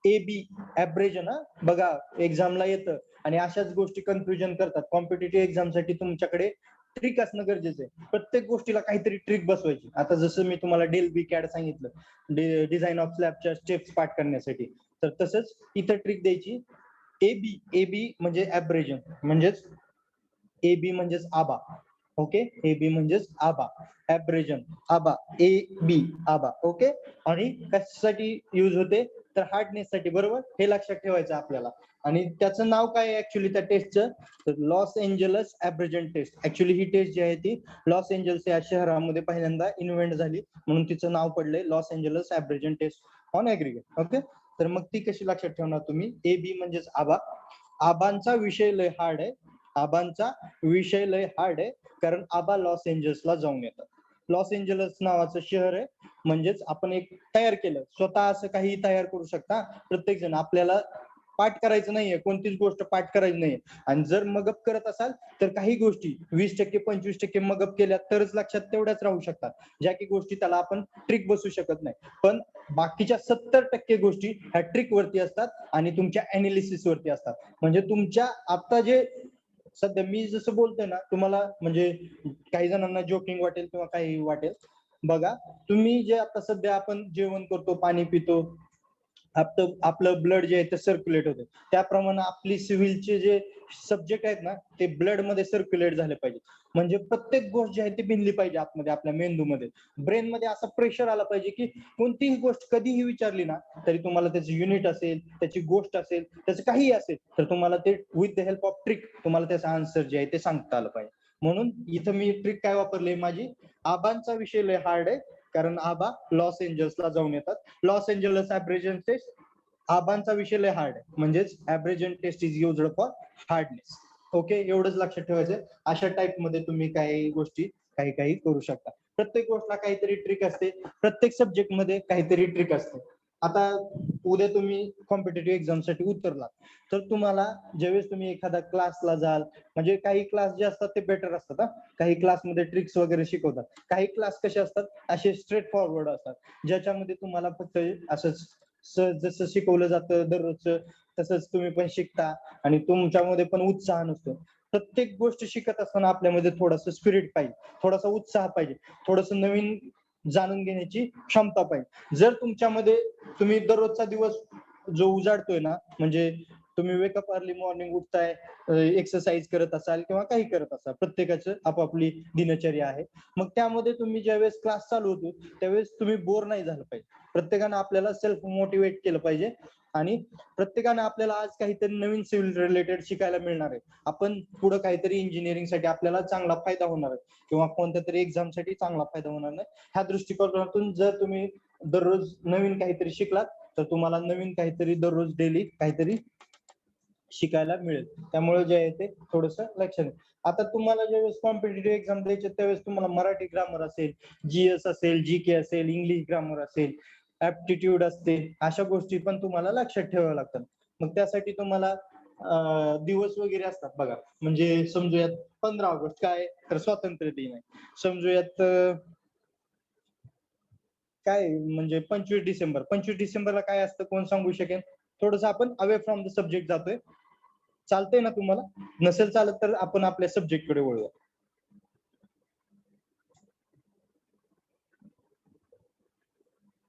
ए बी ऍव्हरेज ना, बघा एक्झामला येतं आणि अशाच गोष्टी कन्फ्युजन करतात. कॉम्पिटेटिव्ह एक्झाम साठी तुमच्याकडे ट्रिक असणं गरजेचं आहे. प्रत्येक गोष्टीला काहीतरी ट्रिक बसवायची. आता जसं मी तुम्हाला डेल बी कॅड सांगितलं डिझाईन ऑफ स्लॅबच्या स्टेप्स पाठ करण्यासाठी, तर तसंच इथं ट्रिक द्यायची. ए बी म्हणजे ऍव्हरेज, म्हणजेच ए बी म्हणजेच आबा. ओके, ए बी म्हणजेच आबा, ऍव्हरेजन आबा, ए बी आबा. ओके, आणि कशासाठी युज होते तर हार्डनेस साठी. बरोबर, हे लक्षात ठेवायचं आपल्याला. आणि त्याचं नाव काय आहे ऍक्च्युली त्या टेस्टचं, तर loss Angeles abrasion taste. Actually ही टेस्ट जी आहे ती लॉस एंजल्स या शहरामध्ये पहिल्यांदा इन्व्हेंट झाली, म्हणून तिचं नाव पडलंय Los Angeles abrasion test on aggregate. Okay, तर मग ती कशी लक्षात ठेवणार तुम्ही. ए बी म्हणजेच आबा. आबांचा विषय लय हार्ड आहे, आबांचा विषय लय हार्ड आहे, कारण आबा लॉस एंजल्सला जाऊन येतात. लॉस एंजल्स नावाचं शहर आहे, म्हणजेच आपण एक तयार केलं. स्वतः असं काही तयार करू शकता प्रत्येक जण. आपल्याला पाठ करायचं नाहीये, कोणतीच गोष्ट पाठ करायची नाहीये. आणि जर मगअप करत असाल तर काही गोष्टी 20% 25% मगअप केल्या तरच लक्षात तेवढ्याच राहू शकतात, ज्या की गोष्टी त्याला आपण ट्रिक बसू शकत नाही. पण बाकीच्या 70% गोष्टी ह्या ट्रिक वरती असतात आणि तुमच्या अनालिसिस वरती असतात. म्हणजे तुमच्या आता जे सध्या मी जसं बोलतोय ना तुम्हाला, म्हणजे काही जणांना जोकिंग वाटेल किंवा काही वाटेल. बघा, तुम्ही जे आता सध्या आपण जेवण करतो, पाणी पितो, आपलं ब्लड जे आहे ते सर्क्युलेट होते, त्याप्रमाणे आपली सिव्हिलचे जे सब्जेक्ट आहेत ना ते ब्लड मध्ये सर्क्युलेट झाले पाहिजे. म्हणजे प्रत्येक गोष्ट जी आहे ती भिनली पाहिजे आतमध्ये, आपल्या मेंदूमध्ये, ब्रेन मध्ये असं प्रेशर आलं पाहिजे की कोणतीही गोष्ट कधीही विचारली ना तरी तुम्हाला त्याचं युनिट असेल, त्याची गोष्ट असेल, त्याचं काही असेल तर तुम्हाला ते with the help of trick तुम्हाला त्याचं आन्सर जे आहे ते सांगता आलं पाहिजे. म्हणून इथं मी ट्रिक काय वापरली माझी, आबांचा विषय लय हार्ड आहे, कारण आबा लॉस एंजल्सला जाऊन येतात. लॉस एंजल्स ऍव्हरेजन टेस्ट, आबांचा विषय लय हार्ड आहे, म्हणजेच abrasion test is used for hardness. Okay, एवढंच लक्षात ठेवायचं. अशा टाइप मध्ये तुम्ही काही गोष्टी काही करू शकता. प्रत्येक गोष्टला काहीतरी ट्रिक असते, प्रत्येक सब्जेक्ट मध्ये काहीतरी ट्रिक असते. आता उद्या तुम्ही कॉम्पिटेटिव्ह एक्झाम साठी उतरला तर तुम्हाला ज्यावेळेस तुम्ही एखादा क्लासला जाल, म्हणजे काही क्लास जे असतात ते बेटर असतात हा. काही क्लासमध्ये ट्रिक्स वगैरे शिकवतात, काही क्लास कसे असतात असे स्ट्रेट फॉरवर्ड असतात, ज्याच्यामध्ये तुम्हाला फक्त असंच जसं शिकवलं जातं दररोजचं तसंच तुम्ही पण शिकता आणि तुमच्यामध्ये पण उत्साह नसतो. प्रत्येक गोष्ट शिकत असताना आपल्यामध्ये थोडंसं स्पिरिट पाहिजे, थोडासा उत्साह पाहिजे, थोडंसं नवीन जाणून घेण्याची क्षमता पाहिजे. जर तुमच्यामध्ये तुम्ही दररोजचा दिवस जो उजाडतोय ना, म्हणजे तुम्ही वेकअप अर्ली मॉर्निंग उठताय, एक्सरसाइज करत असाल किंवा काही करत असाल, प्रत्येकाचं आपापली दिनचर्या आहे, मग त्यामध्ये तुम्ही ज्यावेळेस क्लास चालू होतो त्यावेळेस तुम्ही बोर नाही झालं पाहिजे. प्रत्येकानं आपल्याला सेल्फ मोटिवेट केलं पाहिजे आणि प्रत्येकानं आपल्याला आज काहीतरी नवीन सिव्हिल रिलेटेड शिकायला मिळणार आहे. आपण पुढे काहीतरी इंजिनिअरिंग साठी आपल्याला चांगला फायदा होणार आहे किंवा कोणत्या तरी एक्झाम साठी चांगला फायदा होणार नाही. ह्या दृष्टिकोनातून जर तुम्ही दररोज नवीन काहीतरी शिकलात तर तुम्हाला नवीन काहीतरी दररोज डेली काहीतरी शिकायला मिळेल. त्यामुळे जे आहे ते थोडस लक्षात घ्या. आता तुम्हाला ज्यावेळेस कॉम्पिटेटिव्ह एक्झाम द्यायचे त्यावेळेस तुम्हाला मराठी ग्रामर असेल, जीएस असेल, जीके असेल, इंग्लिश ग्रामर असेल, ऍप्टिट्यूड असते, अशा गोष्टी पण तुम्हाला लक्षात ठेवाव्या लागतात. मग त्यासाठी तुम्हाला दिवस वगैरे असतात बघा. म्हणजे समजूयात 15 ऑगस्ट काय तर स्वातंत्र्य दिन आहे, समजूयात काय म्हणजे 25 डिसेंबरला काय असतं कोण सांगू शकेल. थोडस आपण अवे फ्रॉम द सब्जेक्ट जातोय, चालतंय ना तुम्हाला? नसेल चालत तर आपण आपल्या सब्जेक्ट कडे वळूया.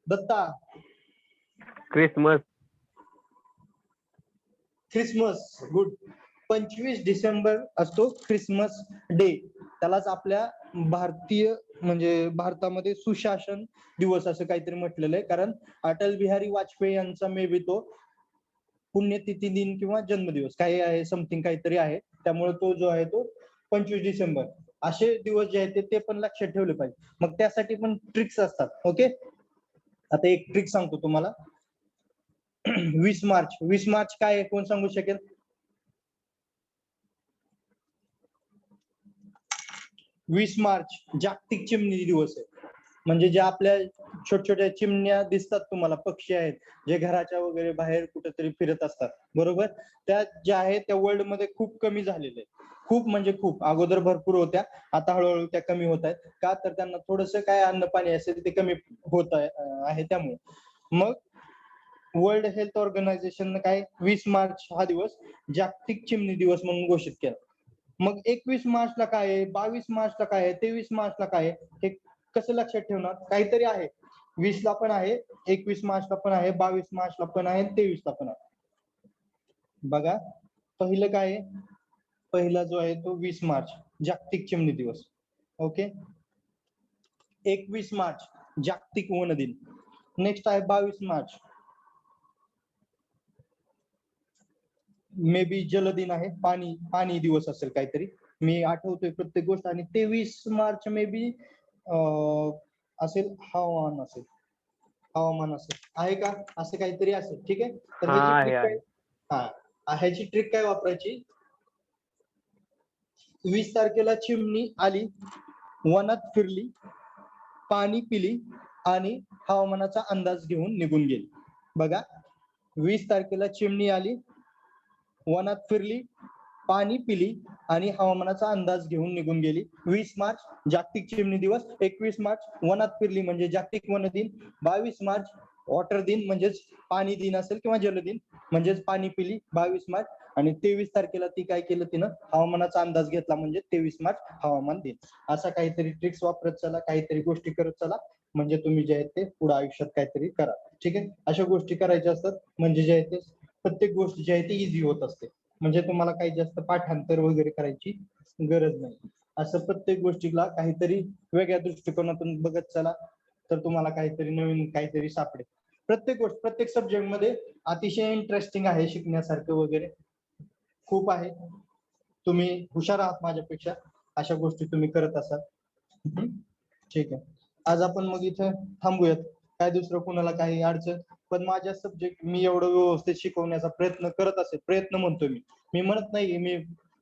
Datta, Christmas. Christmas, good. 25 December असतो ख्रिसमस डे. त्यालाच आपल्या भारतीय म्हणजे भारतामध्ये सुशासन दिवस असं काहीतरी म्हटलेलं आहे, कारण अटल बिहारी वाजपेयी यांचा मे बी तो पुण्यतिथी दिन किंवा जन्मदिवस काही आहे, समथिंग काहीतरी आहे. त्यामुळे तो जो आहे तो 25 डिसेंबर असे दिवस जे आहेत ते पण लक्षात ठेवले पाहिजे. मग त्यासाठी पण ट्रिक्स असतात. ओके, आता एक ट्रिक सांगतो तुम्हाला. 20 मार्च काय आहे कोण सांगू शकेल? 20 मार्च जागतिक चिमणी दिवस आहे. म्हणजे ज्या आपल्या छोट्या चिमण्या दिसतात तुम्हाला, पक्षी आहेत जे घराच्या वगैरे बाहेर कुठेतरी फिरत असतात, बरोबर, त्या ज्या आहेत त्या वर्ल्ड मध्ये खूप कमी झालेल्या आहेत. खूप म्हणजे खूप. अगोदर भरपूर होत्या, आता हळूहळू त्या कमी होत आहेत. का तर त्यांना थोडस काय अन्न पाणी असेल ते कमी होत आहे त्यामुळे. मग वर्ल्ड हेल्थ ऑर्गनायझेशन काय 20 मार्च हा दिवस जागतिक चिमणी दिवस म्हणून घोषित केला. मग 21 मार्चला काय आहे, 22 मार्चला काय आहे, 23 मार्चला काय आहे, हे कसं लक्षात ठेवणार? काहीतरी आहे. 20 ला पण आहे, 21 मार्चला पण आहे, 22 मार्चला पण आहे, 23 ला पण आहे. बघा पहिलं काय आहे, पहिला जो आहे तो 20 मार्च जागतिक चिमणी दिवस. ओके. 21 मार्च जागतिक वन दिन. नेक्स्ट आहे 22 मार्च मे बी जलदिन आहे, पाणी दिवस असेल काहीतरी, मी आठवतोय प्रत्येक गोष्ट. आणि 23 मार्च मे बी असेल हवामान असेल आहे का, असं काहीतरी असेल. ठीक आहे. तर ह्याची ट्रिक काय, ह्याची ट्रिक काय वापरायची, 20 तारखेला चिमणी आली, वनात फिरली, पाणी पिली आणि हवामानाचा अंदाज घेऊन निघून गेली. बघा 20 तारखेला चिमणी आली, वनात फिरली, पाणी पिली आणि हवामानाचा अंदाज घेऊन निघून गेली. 20 मार्च जागतिक चिमणी दिवस. 21 मार्च वनात फिरली म्हणजे जागतिक वन दिन. 22 मार्च वॉटर दिन म्हणजेच पाणी दिन असेल किंवा जलदिन म्हणजेच पाणी पिली 22 मार्च. आणि 23 तारखेला ती काय केलं, तिनं हवामानाचा अंदाज घेतला म्हणजे 23 मार्च हवामान दिन. असा काहीतरी ट्रिक्स वापरत चला, काहीतरी गोष्टी करत चला, म्हणजे तुम्ही जे आहे ते पुढे आयुष्यात काहीतरी करा. ठीक आहे. अशा गोष्टी करायच्या असतात म्हणजे जे आहे ते प्रत्येक गोष्ट जी आहे ती इझी होत असते. म्हणजे तुम्हाला काही जास्त पाठांतर वगैरे करायची गरज नाही. असं प्रत्येक गोष्टीला काहीतरी वेगळ्या दृष्टिकोनातून बघत चला, तर तुम्हाला काहीतरी नवीन काहीतरी सापडेल. प्रत्येक गोष्ट प्रत्येक सब्जेक्ट मध्ये अतिशय इंटरेस्टिंग आहे, शिकण्यासारखं वगैरे खूप आहे. तुम्ही हुशार आहात माझ्यापेक्षा, अशा गोष्टी तुम्ही करत असाल. ठीक आहे. आज आपण मग इथं थांबूयात. काय दुसरं कोणाला काही अडचण, पण माझ्या सब्जेक्ट मी एवढं व्यवस्थित शिकवण्याचा प्रयत्न करत असेल, प्रयत्न म्हणतो मी म्हणत नाही मी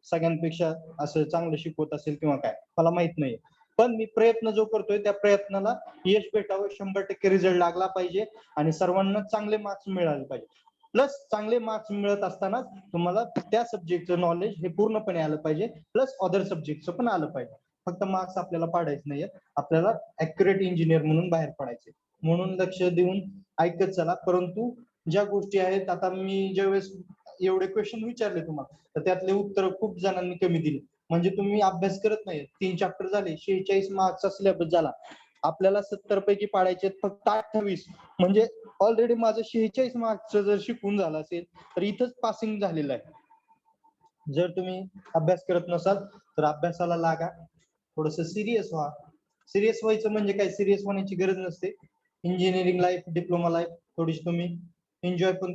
सगळ्यांपेक्षा असं चांगलं शिकवत असेल किंवा काय, मला माहित नाही. पण मी प्रयत्न जो करतोय त्या प्रयत्नाला यश भेटावं, 100% रिझल्ट लागला पाहिजे आणि सर्वांना चांगले मार्क्स मिळाले पाहिजे. प्लस चांगले मार्क्स मिळत असताना तुम्हाला त्या सब्जेक्टचं नॉलेज हे पूर्णपणे आलं पाहिजे, प्लस अदर सब्जेक्टचं पण आलं पाहिजे. फक्त मार्क्स आपल्याला पाडायचे नाहीये, आपल्याला ऍक्युरेट इंजिनियर म्हणून बाहेर पडायचे. म्हणून लक्ष देऊन ऐकत चला. परंतु ज्या गोष्टी आहेत, आता मी ज्यावेळेस एवढे क्वेश्चन विचारले तुम्हाला, तर त्यातले उत्तर खूप जणांनी कमी दिली. म्हणजे तुम्ही अभ्यास करत नाही. 3 चॅप्टर झाले, 46 मार्क्सचा सिलेबस झाला, आपल्याला 70 पैकी पाडायचे फक्त 28. म्हणजे ऑलरेडी माझं 46 मार्क्सचं जर शिकून झालं असेल तर इथंच पासिंग झालेलं आहे. जर तुम्ही अभ्यास करत नसाल तर अभ्यासाला लागा, थोडस सिरियस व्हा. सिरियस व्हायचं म्हणजे काय, सिरियस होण्याची गरज नसते. इंजिनिअरिंग लाईफ, डिप्लोमा लाईफ थोडीशी तुम्ही एन्जॉय पण